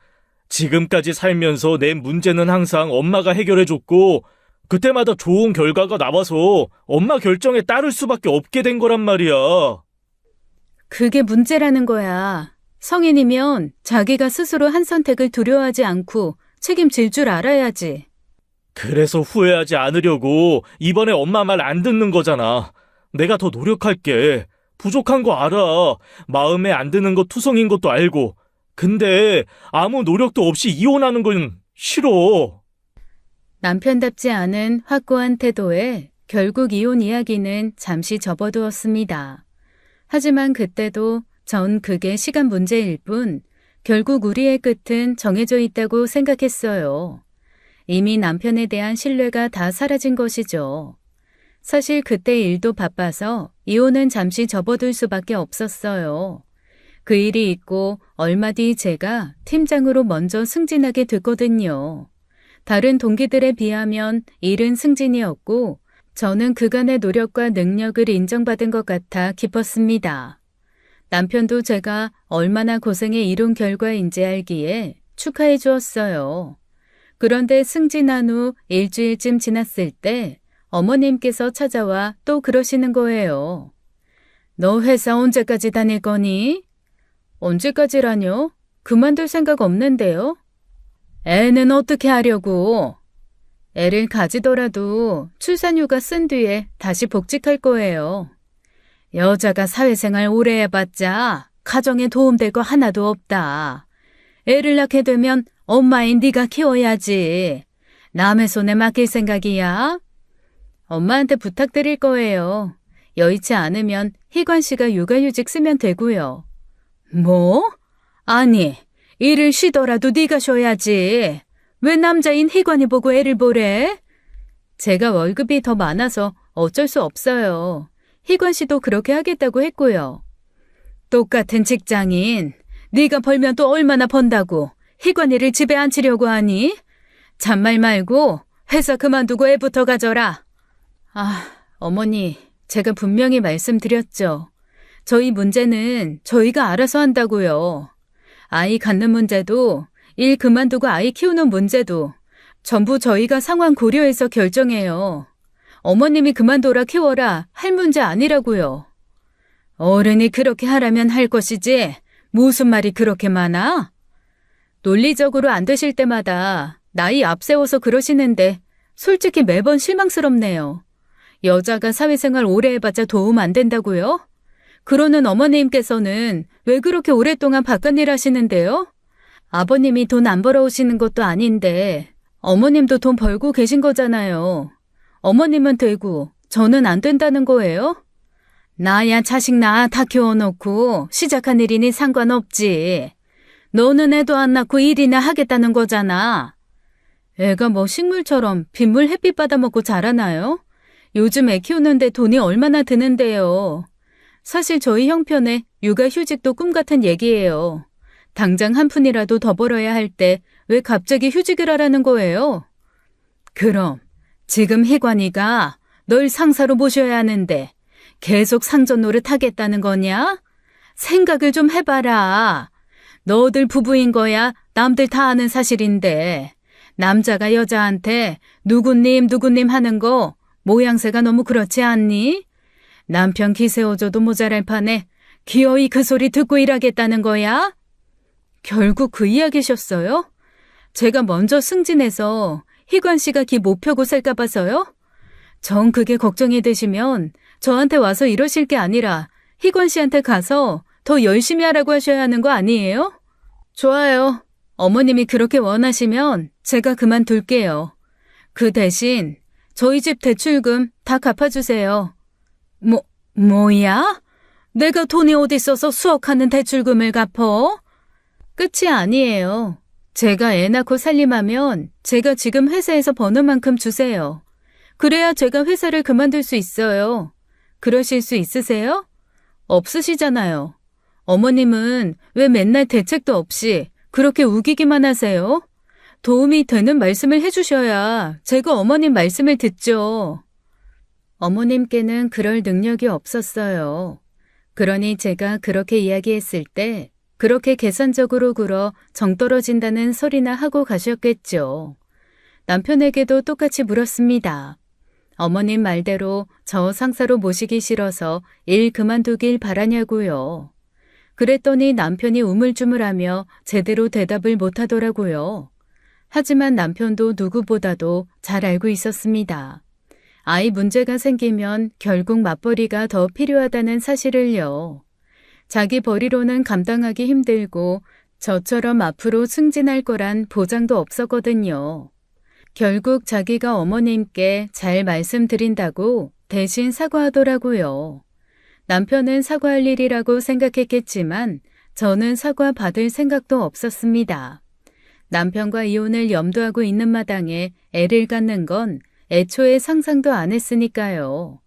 지금까지 살면서 내 문제는 항상 엄마가 해결해줬고 그때마다 좋은 결과가 나와서 엄마 결정에 따를 수밖에 없게 된 거란 말이야. 그게 문제라는 거야. 성인이면 자기가 스스로 한 선택을 두려워하지 않고 책임질 줄 알아야지. 그래서 후회하지 않으려고 이번에 엄마 말 안 듣는 거잖아. 내가 더 노력할게. 부족한 거 알아. 마음에 안 드는 거 투성인 것도 알고. 근데 아무 노력도 없이 이혼하는 건 싫어. 남편답지 않은 확고한 태도에 결국 이혼 이야기는 잠시 접어두었습니다. 하지만 그때도 전 그게 시간 문제일 뿐 결국 우리의 끝은 정해져 있다고 생각했어요. 이미 남편에 대한 신뢰가 다 사라진 것이죠. 사실 그때 일도 바빠서 이혼은 잠시 접어둘 수밖에 없었어요. 그 일이 있고 얼마 뒤 제가 팀장으로 먼저 승진하게 됐거든요. 다른 동기들에 비하면 일은 승진이었고 저는 그간의 노력과 능력을 인정받은 것 같아 기뻤습니다. 남편도 제가 얼마나 고생해 이룬 결과인지 알기에 축하해 주었어요. 그런데 승진한 후 일주일쯤 지났을 때 어머님께서 찾아와 또 그러시는 거예요. 너 회사 언제까지 다닐 거니? 언제까지라뇨? 그만둘 생각 없는데요? 애는 어떻게 하려고? 애를 가지더라도 출산휴가 쓴 뒤에 다시 복직할 거예요. 여자가 사회생활 오래 해봤자 가정에 도움될 거 하나도 없다. 애를 낳게 되면 엄마인 네가 키워야지. 남의 손에 맡길 생각이야? 엄마한테 부탁드릴 거예요. 여의치 않으면 희관 씨가 육아휴직 쓰면 되고요. 뭐? 아니, 일을 쉬더라도 네가 쉬어야지. 왜 남자인 희관이 보고 애를 보래? 제가 월급이 더 많아서 어쩔 수 없어요. 희관 씨도 그렇게 하겠다고 했고요. 똑같은 직장인, 네가 벌면 또 얼마나 번다고 희관이를 집에 앉히려고 하니? 잔말 말고 회사 그만두고 애부터 가져라. 어머니, 제가 분명히 말씀드렸죠. 저희 문제는 저희가 알아서 한다고요. 아이 갖는 문제도, 일 그만두고 아이 키우는 문제도 전부 저희가 상황 고려해서 결정해요. 어머님이 그만둬라 키워라 할 문제 아니라고요. 어른이 그렇게 하라면 할 것이지 무슨 말이 그렇게 많아? 논리적으로 안 되실 때마다 나이 앞세워서 그러시는데 솔직히 매번 실망스럽네요. 여자가 사회생활 오래 해봤자 도움 안 된다고요? 그러는 어머님께서는 왜 그렇게 오랫동안 바깥일 하시는데요? 아버님이 돈 안 벌어오시는 것도 아닌데 어머님도 돈 벌고 계신 거잖아요. 어머님은 되고 저는 안 된다는 거예요? 나야 자식 낳아 다 키워놓고 시작한 일이니 상관없지. 너는 애도 안 낳고 일이나 하겠다는 거잖아. 애가 뭐 식물처럼 빗물 햇빛 받아먹고 자라나요? 요즘 애 키우는데 돈이 얼마나 드는데요. 사실 저희 형편에 육아휴직도 꿈 같은 얘기예요. 당장 한 푼이라도 더 벌어야 할 때 왜 갑자기 휴직을 하라는 거예요? 그럼 지금 희관이가 널 상사로 모셔야 하는데 계속 상전 노릇 하겠다는 거냐? 생각을 좀 해봐라. 너들 부부인 거야 남들 다 아는 사실인데 남자가 여자한테 누구님 하는 거 모양새가 너무 그렇지 않니? 남편 기세워줘도 모자랄 판에 기어이 그 소리 듣고 일하겠다는 거야? 결국 그 이야기셨어요? 제가 먼저 승진해서 희관 씨가 기 못 펴고 살까 봐서요? 정 그게 걱정이 되시면 저한테 와서 이러실 게 아니라 희관 씨한테 가서 더 열심히 하라고 하셔야 하는 거 아니에요? 좋아요. 어머님이 그렇게 원하시면 제가 그만둘게요. 그 대신 저희 집 대출금 다 갚아주세요. 뭐야? 내가 돈이 어디 있어서 수억하는 대출금을 갚어? 끝이 아니에요. 제가 애 낳고 살림하면 제가 지금 회사에서 버는 만큼 주세요. 그래야 제가 회사를 그만둘 수 있어요. 그러실 수 있으세요? 없으시잖아요. 어머님은 왜 맨날 대책도 없이 그렇게 우기기만 하세요? 도움이 되는 말씀을 해주셔야 제가 어머님 말씀을 듣죠. 어머님께는 그럴 능력이 없었어요. 그러니 제가 그렇게 이야기했을 때 그렇게 계산적으로 굴어 정 떨어진다는 소리나 하고 가셨겠죠. 남편에게도 똑같이 물었습니다. 어머님 말대로 저 상사로 모시기 싫어서 일 그만두길 바라냐고요. 그랬더니 남편이 우물쭈물하며 제대로 대답을 못하더라고요. 하지만 남편도 누구보다도 잘 알고 있었습니다. 아이 문제가 생기면 결국 맞벌이가 더 필요하다는 사실을요. 자기 벌이로는 감당하기 힘들고 저처럼 앞으로 승진할 거란 보장도 없었거든요. 결국 자기가 어머님께 잘 말씀드린다고 대신 사과하더라고요. 남편은 사과할 일이라고 생각했겠지만 저는 사과 받을 생각도 없었습니다. 남편과 이혼을 염두하고 있는 마당에 애를 갖는 건 애초에 상상도 안 했으니까요.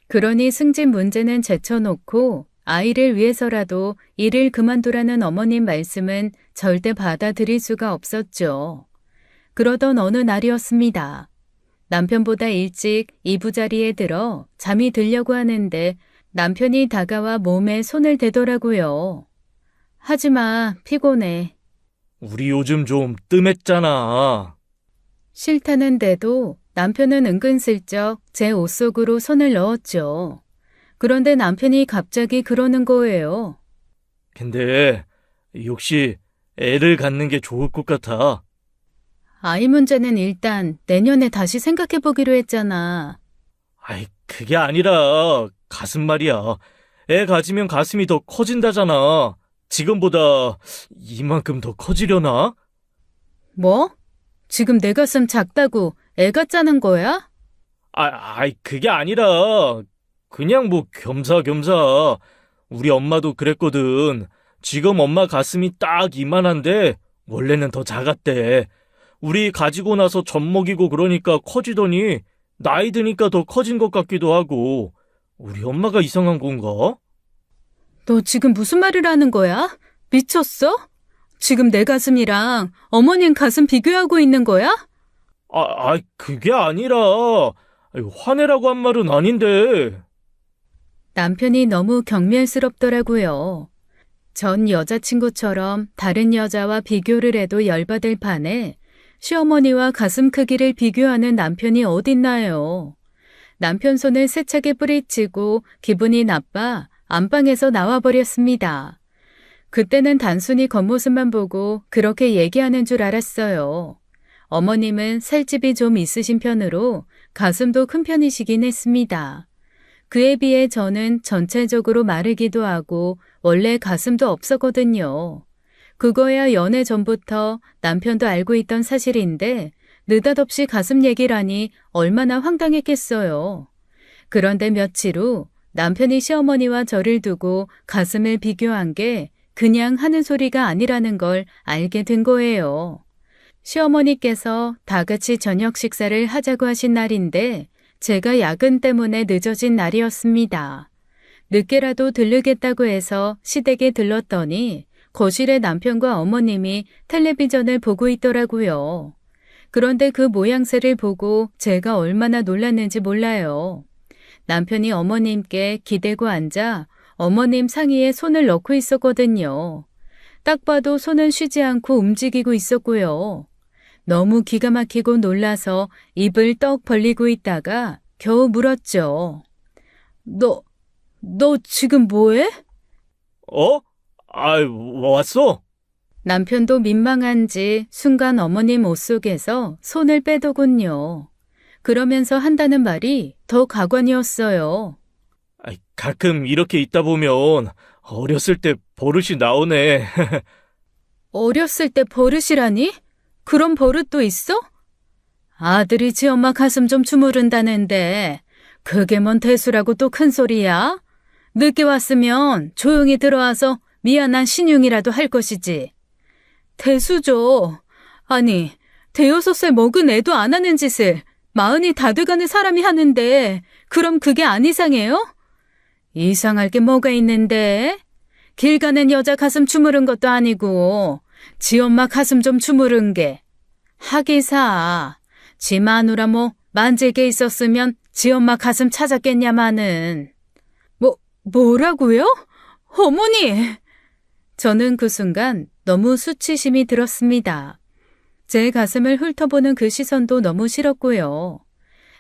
그러니 승진 문제는 제쳐놓고 아이를 위해서라도 일을 그만두라는 어머님 말씀은 절대 받아들일 수가 없었죠. 그러던 어느 날이었습니다. 남편보다 일찍 이부자리에 들어 잠이 들려고 하는데 남편이 다가와 몸에 손을 대더라고요. 하지마, 피곤해. 우리 요즘 좀 뜸했잖아. 싫다는데도 남편은 은근슬쩍 제 옷 속으로 손을 넣었죠. 그런데 남편이 갑자기 그러는 거예요. 근데 혹시 애를 갖는 게 좋을 것 같아. 아이 문제는 일단 내년에 다시 생각해보기로 했잖아. 아이, 그게 아니라 가슴 말이야. 애 가지면 가슴이 더 커진다잖아. 지금보다 이만큼 더 커지려나? 뭐? 지금 내 가슴 작다고 애 같자는 거야? 그게 아니라, 그냥 뭐 겸사겸사. 우리 엄마도 그랬거든. 지금 엄마 가슴이 딱 이만한데, 원래는 더 작았대. 우리 가지고 나서 젖 먹이고 그러니까 커지더니, 나이 드니까 더 커진 것 같기도 하고, 우리 엄마가 이상한 건가? 너 지금 무슨 말을 하는 거야? 미쳤어? 지금 내 가슴이랑 어머님 가슴 비교하고 있는 거야? 그게 아니라, 화내라고 한 말은 아닌데. 남편이 너무 경멸스럽더라고요. 전 여자친구처럼 다른 여자와 비교를 해도 열받을 판에 시어머니와 가슴 크기를 비교하는 남편이 어딨나요? 남편 손을 세차게 뿌리치고 기분이 나빠 안방에서 나와버렸습니다. 그때는 단순히 겉모습만 보고 그렇게 얘기하는 줄 알았어요. 어머님은 살집이 좀 있으신 편으로 가슴도 큰 편이시긴 했습니다. 그에 비해 저는 전체적으로 마르기도 하고 원래 가슴도 없었거든요. 그거야 연애 전부터 남편도 알고 있던 사실인데 느닷없이 가슴 얘기라니 얼마나 황당했겠어요. 그런데 며칠 후 남편이 시어머니와 저를 두고 가슴을 비교한 게 그냥 하는 소리가 아니라는 걸 알게 된 거예요. 시어머니께서 다 같이 저녁 식사를 하자고 하신 날인데 제가 야근 때문에 늦어진 날이었습니다. 늦게라도 들르겠다고 해서 시댁에 들렀더니 거실에 남편과 어머님이 텔레비전을 보고 있더라고요. 그런데 그 모양새를 보고 제가 얼마나 놀랐는지 몰라요. 남편이 어머님께 기대고 앉아 어머님 상의에 손을 넣고 있었거든요. 딱 봐도 손은 쉬지 않고 움직이고 있었고요. 너무 기가 막히고 놀라서 입을 떡 벌리고 있다가 겨우 물었죠. 너 지금 뭐해? 왔어? 남편도 민망한지 순간 어머님 옷 속에서 손을 빼더군요. 그러면서 한다는 말이 더 가관이었어요. 가끔 이렇게 있다 보면 어렸을 때 버릇이 나오네. 어렸을 때 버릇이라니? 그런 버릇도 있어? 아들이 지 엄마 가슴 좀 주무른다는데 그게 뭔 대수라고 또 큰 소리야? 늦게 왔으면 조용히 들어와서 미안한 신용이라도 할 것이지. 대수죠. 아니, 대여섯 살 먹은 애도 안 하는 짓을 40이 다 돼가는 사람이 하는데 그럼 그게 안 이상해요? 이상할 게 뭐가 있는데? 길 가는 여자 가슴 주무른 것도 아니고 지 엄마 가슴 좀 주무른 게. 하기사, 지 마누라 뭐 만질 게 있었으면 지 엄마 가슴 찾았겠냐마는. 뭐라고요? 어머니! 저는 그 순간 너무 수치심이 들었습니다. 제 가슴을 훑어보는 그 시선도 너무 싫었고요.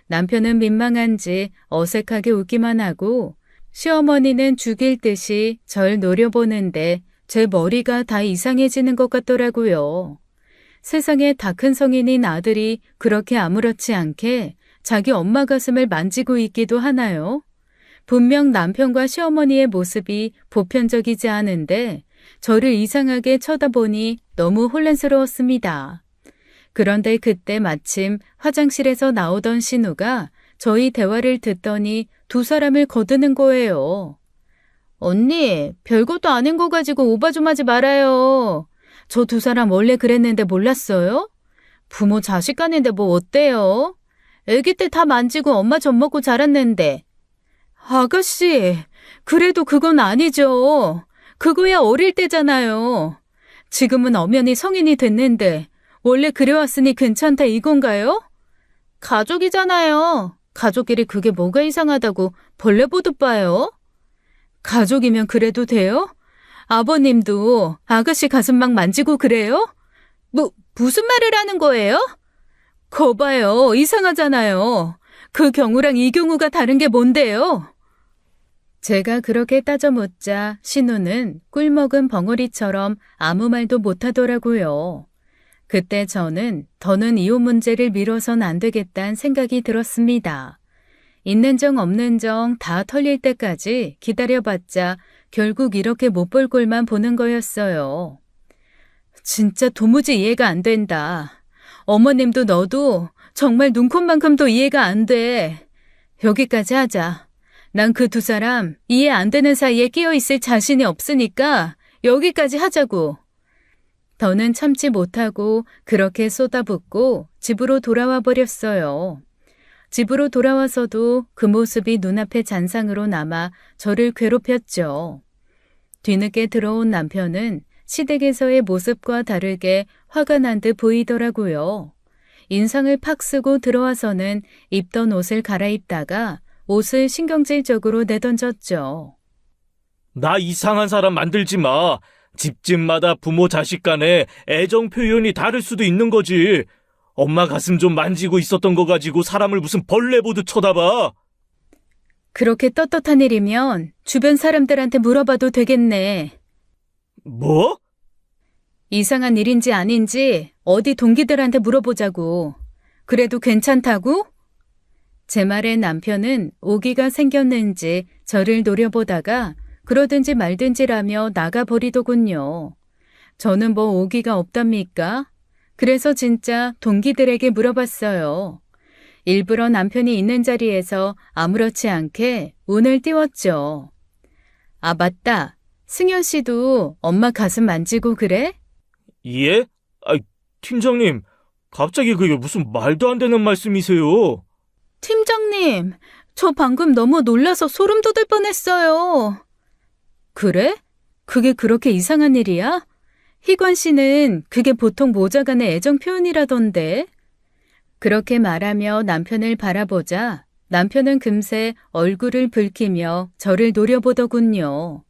남편은 민망한지 어색하게 웃기만 하고 시어머니는 죽일 듯이 절 노려보는데 제 머리가 다 이상해지는 것 같더라고요. 세상에 다 큰 성인인 아들이 그렇게 아무렇지 않게 자기 엄마 가슴을 만지고 있기도 하나요? 분명 남편과 시어머니의 모습이 보편적이지 않은데 저를 이상하게 쳐다보니 너무 혼란스러웠습니다. 그런데 그때 마침 화장실에서 나오던 신우가 저희 대화를 듣더니 두 사람을 거드는 거예요. 언니, 별것도 아닌 거 가지고 오바 좀 하지 말아요. 저 두 사람 원래 그랬는데 몰랐어요? 부모 자식 간인데 뭐 어때요? 애기 때 다 만지고 엄마 젖 먹고 자랐는데. 아가씨, 그래도 그건 아니죠. 그거야 어릴 때잖아요. 지금은 엄연히 성인이 됐는데 원래 그래왔으니 괜찮다 이건가요? 가족이잖아요. 가족끼리 그게 뭐가 이상하다고 벌레 보듯 봐요? 가족이면 그래도 돼요? 아버님도 아가씨 가슴 막 만지고 그래요? 무슨 말을 하는 거예요? 거봐요, 이상하잖아요. 그 경우랑 이 경우가 다른 게 뭔데요? 제가 그렇게 따져 묻자 신우는 꿀먹은 벙어리처럼 아무 말도 못하더라고요. 그때 저는 더는 이혼 문제를 미뤄선 안 되겠다는 생각이 들었습니다. 있는 정 없는 정 다 털릴 때까지 기다려봤자 결국 이렇게 못 볼 꼴만 보는 거였어요. 진짜 도무지 이해가 안 된다. 어머님도 너도 정말 눈곱만큼도 이해가 안 돼. 여기까지 하자. 난 그 두 사람 이해 안 되는 사이에 끼어 있을 자신이 없으니까 여기까지 하자고. 더는 참지 못하고 그렇게 쏟아붓고 집으로 돌아와 버렸어요. 집으로 돌아와서도 그 모습이 눈앞에 잔상으로 남아 저를 괴롭혔죠. 뒤늦게 들어온 남편은 시댁에서의 모습과 다르게 화가 난 듯 보이더라고요. 인상을 팍 쓰고 들어와서는 입던 옷을 갈아입다가 옷을 신경질적으로 내던졌죠. 나 이상한 사람 만들지 마. 집집마다 부모 자식 간에 애정 표현이 다를 수도 있는 거지. 엄마 가슴 좀 만지고 있었던 거 가지고 사람을 무슨 벌레 보듯 쳐다봐. 그렇게 떳떳한 일이면 주변 사람들한테 물어봐도 되겠네. 뭐? 이상한 일인지 아닌지 어디 동기들한테 물어보자고. 그래도 괜찮다고? 제 말에 남편은 오기가 생겼는지 저를 노려보다가 그러든지 말든지라며 나가버리더군요. 저는 뭐 오기가 없답니까? 그래서 진짜 동기들에게 물어봤어요. 일부러 남편이 있는 자리에서 아무렇지 않게 운을 띄웠죠. 아, 맞다. 승현 씨도 엄마 가슴 만지고 그래? 예? 팀장님, 갑자기 그게 무슨 말도 안 되는 말씀이세요? 팀장님, 저 방금 너무 놀라서 소름 돋을 뻔했어요. 그래? 그게 그렇게 이상한 일이야? 희관 씨는 그게 보통 모자 간의 애정 표현이라던데. 그렇게 말하며 남편을 바라보자 남편은 금세 얼굴을 붉히며 저를 노려보더군요.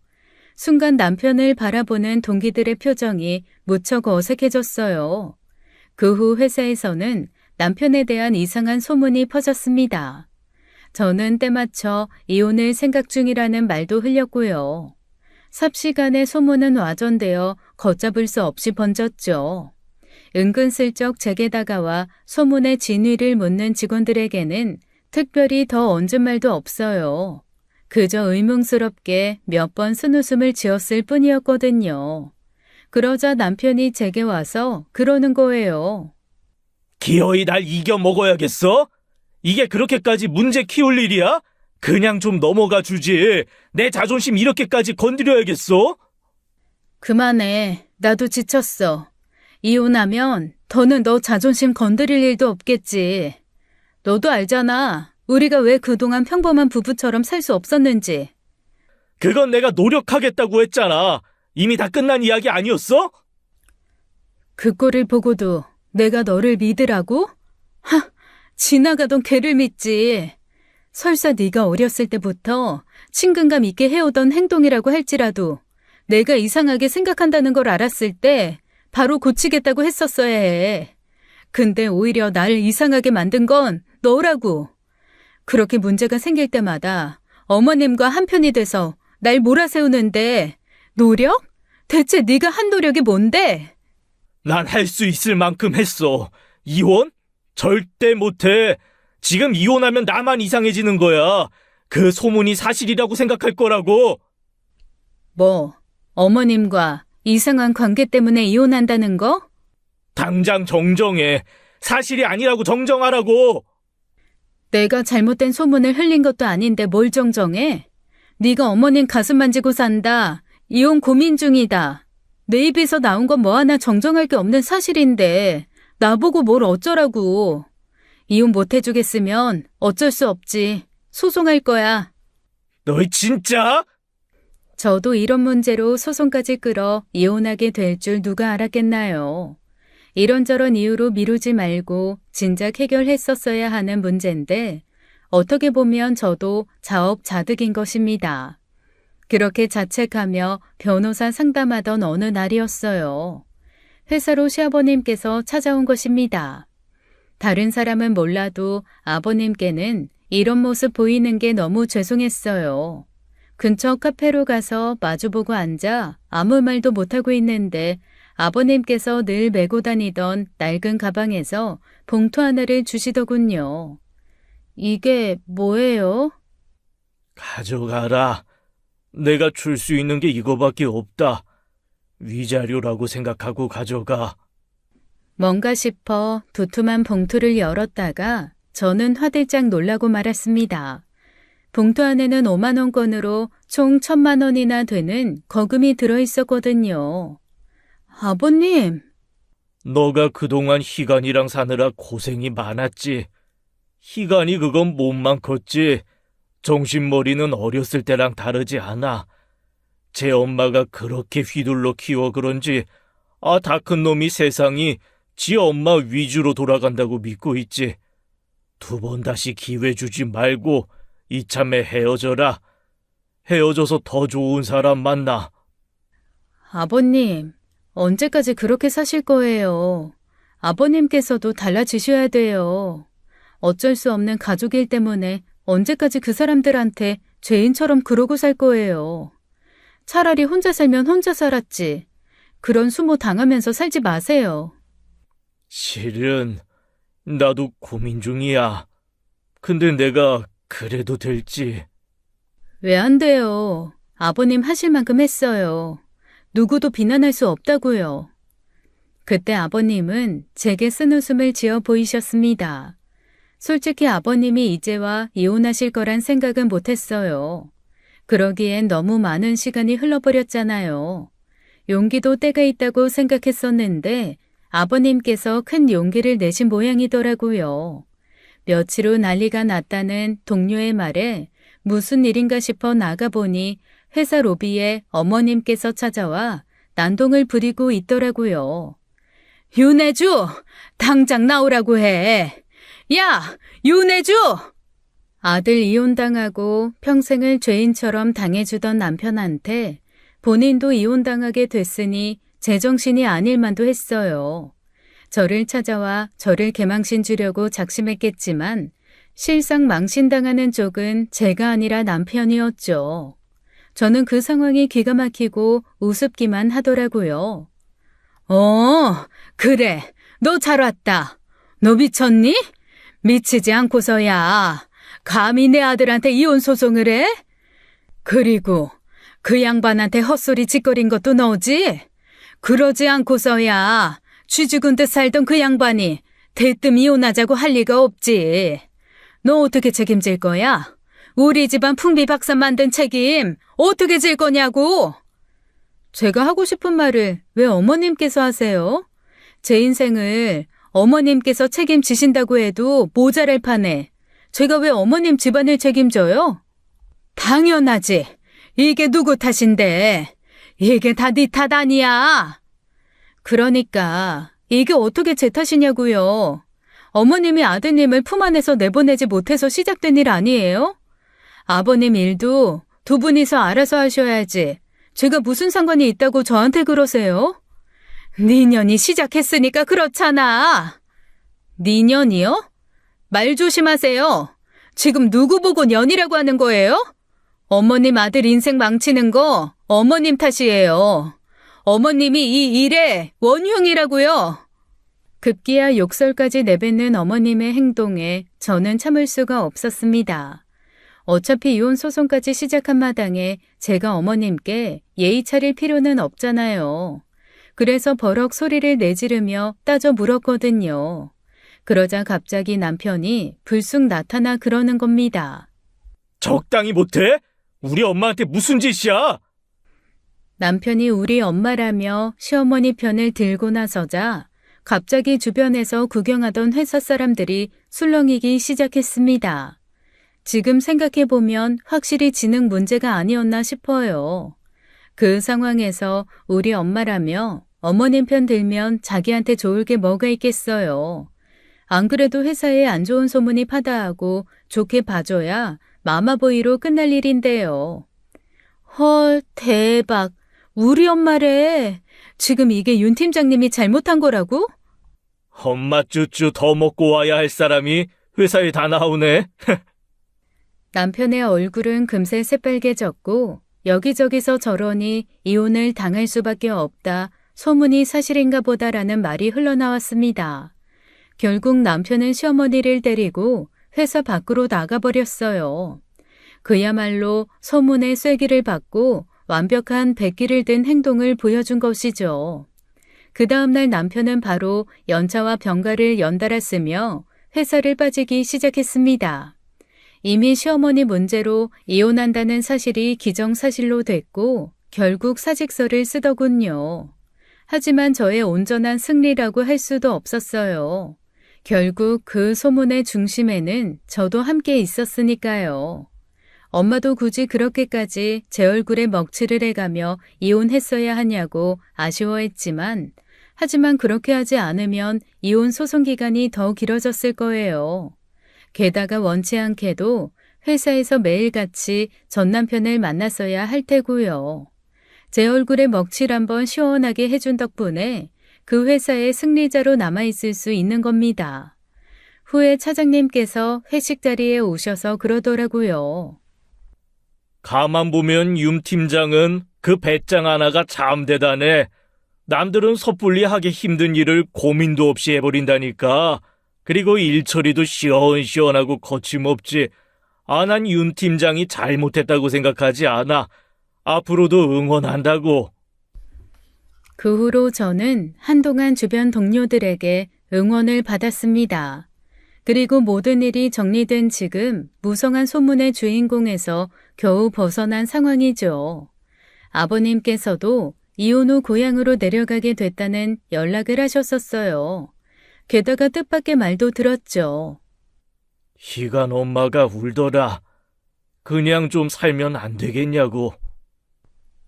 순간 남편을 바라보는 동기들의 표정이 무척 어색해졌어요. 그 후 회사에서는 남편에 대한 이상한 소문이 퍼졌습니다. 저는 때맞춰 이혼을 생각 중이라는 말도 흘렸고요. 삽시간에 소문은 와전되어 걷잡을 수 없이 번졌죠. 은근슬쩍 제게 다가와 소문의 진위를 묻는 직원들에게는 특별히 더 얹은 말도 없어요. 그저 의문스럽게 몇 번 쓴웃음을 지었을 뿐이었거든요. 그러자 남편이 제게 와서 그러는 거예요. 기어이 날 이겨 먹어야겠어? 이게 그렇게까지 문제 키울 일이야? 그냥 좀 넘어가 주지. 내 자존심 이렇게까지 건드려야겠어? 그만해. 나도 지쳤어. 이혼하면 더는 너 자존심 건드릴 일도 없겠지. 너도 알잖아. 우리가 왜 그동안 평범한 부부처럼 살 수 없었는지. 그건 내가 노력하겠다고 했잖아. 이미 다 끝난 이야기 아니었어? 그 꼴을 보고도 내가 너를 믿으라고? 하, 지나가던 개를 믿지. 설사 네가 어렸을 때부터 친근감 있게 해오던 행동이라고 할지라도 내가 이상하게 생각한다는 걸 알았을 때 바로 고치겠다고 했었어야 해. 근데 오히려 날 이상하게 만든 건 너라고. 그렇게 문제가 생길 때마다 어머님과 한편이 돼서 날 몰아세우는데 노력? 대체 네가 한 노력이 뭔데? 난 할 수 있을 만큼 했어. 이혼? 절대 못해. 지금 이혼하면 나만 이상해지는 거야. 그 소문이 사실이라고 생각할 거라고. 뭐, 어머님과 이상한 관계 때문에 이혼한다는 거? 당장 정정해. 사실이 아니라고 정정하라고. 내가 잘못된 소문을 흘린 것도 아닌데 뭘 정정해? 네가 어머님 가슴 만지고 산다. 이혼 고민 중이다. 내 입에서 나온 건 뭐 하나 정정할 게 없는 사실인데 나보고 뭘 어쩌라고. 이혼 못 해주겠으면 어쩔 수 없지. 소송할 거야. 너희 진짜? 저도 이런 문제로 소송까지 끌어 이혼하게 될 줄 누가 알았겠나요. 이런저런 이유로 미루지 말고 진작 해결했었어야 하는 문제인데 어떻게 보면 저도 자업자득인 것입니다. 그렇게 자책하며 변호사 상담하던 어느 날이었어요. 회사로 시아버님께서 찾아온 것입니다. 다른 사람은 몰라도 아버님께는 이런 모습 보이는 게 너무 죄송했어요. 근처 카페로 가서 마주보고 앉아 아무 말도 못하고 있는데 아버님께서 늘 메고 다니던 낡은 가방에서 봉투 하나를 주시더군요. 이게 뭐예요? 가져가라. 내가 줄 수 있는 게 이거밖에 없다. 위자료라고 생각하고 가져가. 뭔가 싶어 두툼한 봉투를 열었다가 저는 화들짝 놀라고 말았습니다. 봉투 안에는 5만 원권으로 총 1,000만 원이나 되는 거금이 들어있었거든요. 아버님, 너가 그동안 희간이랑 사느라 고생이 많았지. 희간이 그건 몸만 컸지. 정신머리는 어렸을 때랑 다르지 않아. 제 엄마가 그렇게 휘둘러 키워 그런지 다 큰 놈이 세상이 지 엄마 위주로 돌아간다고 믿고 있지. 2번 다시 기회 주지 말고 이참에 헤어져라. 헤어져서 더 좋은 사람 만나. 아버님, 언제까지 그렇게 사실 거예요? 아버님께서도 달라지셔야 돼요. 어쩔 수 없는 가족 일 때문에 언제까지 그 사람들한테 죄인처럼 그러고 살 거예요. 차라리 혼자 살면 혼자 살았지. 그런 수모 당하면서 살지 마세요. 실은 나도 고민 중이야. 근데 내가 그래도 될지. 왜 안 돼요? 아버님 하실 만큼 했어요. 누구도 비난할 수 없다고요. 그때 아버님은 제게 쓴웃음을 지어 보이셨습니다. 솔직히 아버님이 이제와 이혼하실 거란 생각은 못했어요. 그러기엔 너무 많은 시간이 흘러버렸잖아요. 용기도 때가 있다고 생각했었는데 아버님께서 큰 용기를 내신 모양이더라고요. 며칠 후 난리가 났다는 동료의 말에 무슨 일인가 싶어 나가보니 회사 로비에 어머님께서 찾아와 난동을 부리고 있더라고요. 윤혜주, 당장 나오라고 해. 야, 윤혜주! 아들 이혼당하고 평생을 죄인처럼 당해주던 남편한테 본인도 이혼당하게 됐으니 제정신이 아닐 만도 했어요. 저를 찾아와 저를 개망신 주려고 작심했겠지만 실상 망신당하는 쪽은 제가 아니라 남편이었죠. 저는 그 상황이 기가 막히고 우습기만 하더라고요. 그래. 너 잘 왔다. 너 미쳤니? 미치지 않고서야 감히 내 아들한테 이혼 소송을 해? 그리고 그 양반한테 헛소리 짓거린 것도 너지? 그러지 않고서야 쥐 죽은 듯 살던 그 양반이 대뜸 이혼하자고 할 리가 없지. 너 어떻게 책임질 거야? 우리 집안 풍비박산 만든 책임 어떻게 질 거냐고? 제가 하고 싶은 말을 왜 어머님께서 하세요? 제 인생을 어머님께서 책임지신다고 해도 모자랄 판에 제가 왜 어머님 집안을 책임져요? 당연하지. 이게 누구 탓인데. 이게 다 네 탓 아니야. 그러니까 이게 어떻게 제 탓이냐고요. 어머님이 아드님을 품 안에서 내보내지 못해서 시작된 일 아니에요? 아버님 일도 두 분이서 알아서 하셔야지. 제가 무슨 상관이 있다고 저한테 그러세요? 니년이 시작했으니까 그렇잖아. 니년이요? 말 조심하세요. 지금 누구 보고 년이라고 하는 거예요? 어머님 아들 인생 망치는 거 어머님 탓이에요. 어머님이 이 일의 원흉이라고요. 급기야 욕설까지 내뱉는 어머님의 행동에 저는 참을 수가 없었습니다. 어차피 이혼 소송까지 시작한 마당에 제가 어머님께 예의 차릴 필요는 없잖아요. 그래서 버럭 소리를 내지르며 따져 물었거든요. 그러자 갑자기 남편이 불쑥 나타나 그러는 겁니다. 적당히 못해? 우리 엄마한테 무슨 짓이야? 남편이 우리 엄마라며 시어머니 편을 들고 나서자 갑자기 주변에서 구경하던 회사 사람들이 술렁이기 시작했습니다. 지금 생각해보면 확실히 지능 문제가 아니었나 싶어요. 그 상황에서 우리 엄마라며 어머님 편 들면 자기한테 좋을 게 뭐가 있겠어요. 안 그래도 회사에 안 좋은 소문이 파다하고 좋게 봐줘야 마마보이로 끝날 일인데요. 헐, 대박. 우리 엄마래. 지금 이게 윤 팀장님이 잘못한 거라고? 엄마 쭈쭈 더 먹고 와야 할 사람이 회사에 다 나오네. 남편의 얼굴은 금세 새빨개졌고 여기저기서 저러니 이혼을 당할 수밖에 없다. 소문이 사실인가 보다라는 말이 흘러나왔습니다. 결국 남편은 시어머니를 데리고 회사 밖으로 나가버렸어요. 그야말로 소문의 쐐기를 받고 완벽한 백기를 든 행동을 보여준 것이죠. 그 다음날 남편은 바로 연차와 병가를 연달아 쓰며 회사를 빠지기 시작했습니다. 이미 시어머니 문제로 이혼한다는 사실이 기정사실로 됐고 결국 사직서를 쓰더군요. 하지만 저의 온전한 승리라고 할 수도 없었어요. 결국 그 소문의 중심에는 저도 함께 있었으니까요. 엄마도 굳이 그렇게까지 제 얼굴에 먹칠을 해가며 이혼했어야 하냐고 아쉬워했지만 하지만 그렇게 하지 않으면 이혼 소송 기간이 더 길어졌을 거예요. 게다가 원치 않게도 회사에서 매일같이 전 남편을 만났어야 할 테고요. 제 얼굴에 먹칠 한번 시원하게 해준 덕분에 그 회사의 승리자로 남아있을 수 있는 겁니다. 후에 차장님께서 회식 자리에 오셔서 그러더라고요. 가만 보면 윤 팀장은 그 배짱 하나가 참 대단해. 남들은 섣불리 하기 힘든 일을 고민도 없이 해버린다니까. 그리고 일 처리도 시원시원하고 거침없지. 난 윤 팀장이 잘못했다고 생각하지 않아. 앞으로도 응원한다고. 그 후로 저는 한동안 주변 동료들에게 응원을 받았습니다. 그리고 모든 일이 정리된 지금 무성한 소문의 주인공에서 겨우 벗어난 상황이죠. 아버님께서도 이혼 후 고향으로 내려가게 됐다는 연락을 하셨었어요. 게다가 뜻밖의 말도 들었죠. 희간 엄마가 울더라. 그냥 좀 살면 안 되겠냐고.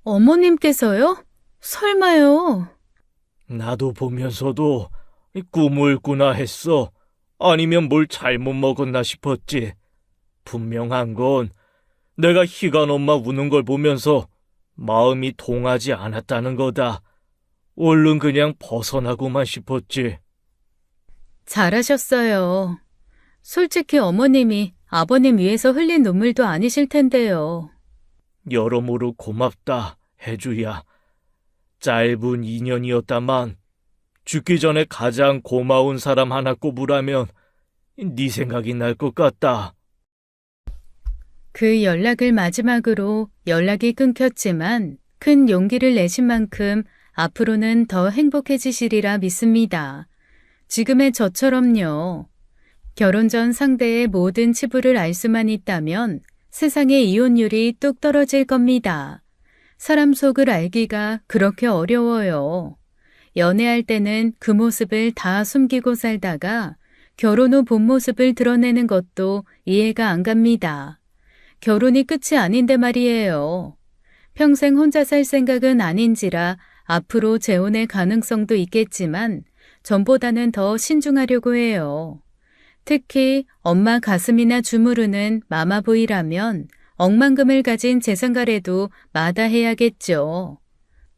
어머님께서요? 설마요. 나도 보면서도 꿈을 꾸나 했어. 아니면 뭘 잘못 먹었나 싶었지. 분명한 건 내가 희간 엄마 우는 걸 보면서 마음이 동하지 않았다는 거다. 얼른 그냥 벗어나고만 싶었지. 잘하셨어요. 솔직히 어머님이 아버님 위해서 흘린 눈물도 아니실 텐데요. 여러모로 고맙다, 혜주야. 짧은 인연이었다만 죽기 전에 가장 고마운 사람 하나 꼽으라면 네 생각이 날 것 같다. 그 연락을 마지막으로 연락이 끊겼지만 큰 용기를 내신 만큼 앞으로는 더 행복해지시리라 믿습니다. 지금의 저처럼요. 결혼 전 상대의 모든 치부를 알 수만 있다면 세상의 이혼율이 뚝 떨어질 겁니다. 사람 속을 알기가 그렇게 어려워요. 연애할 때는 그 모습을 다 숨기고 살다가 결혼 후 본 모습을 드러내는 것도 이해가 안 갑니다. 결혼이 끝이 아닌데 말이에요. 평생 혼자 살 생각은 아닌지라 앞으로 재혼의 가능성도 있겠지만 전보다는 더 신중하려고 해요. 특히 엄마 가슴이나 주무르는 마마보이라면 억만금을 가진 재산가래도 마다해야겠죠.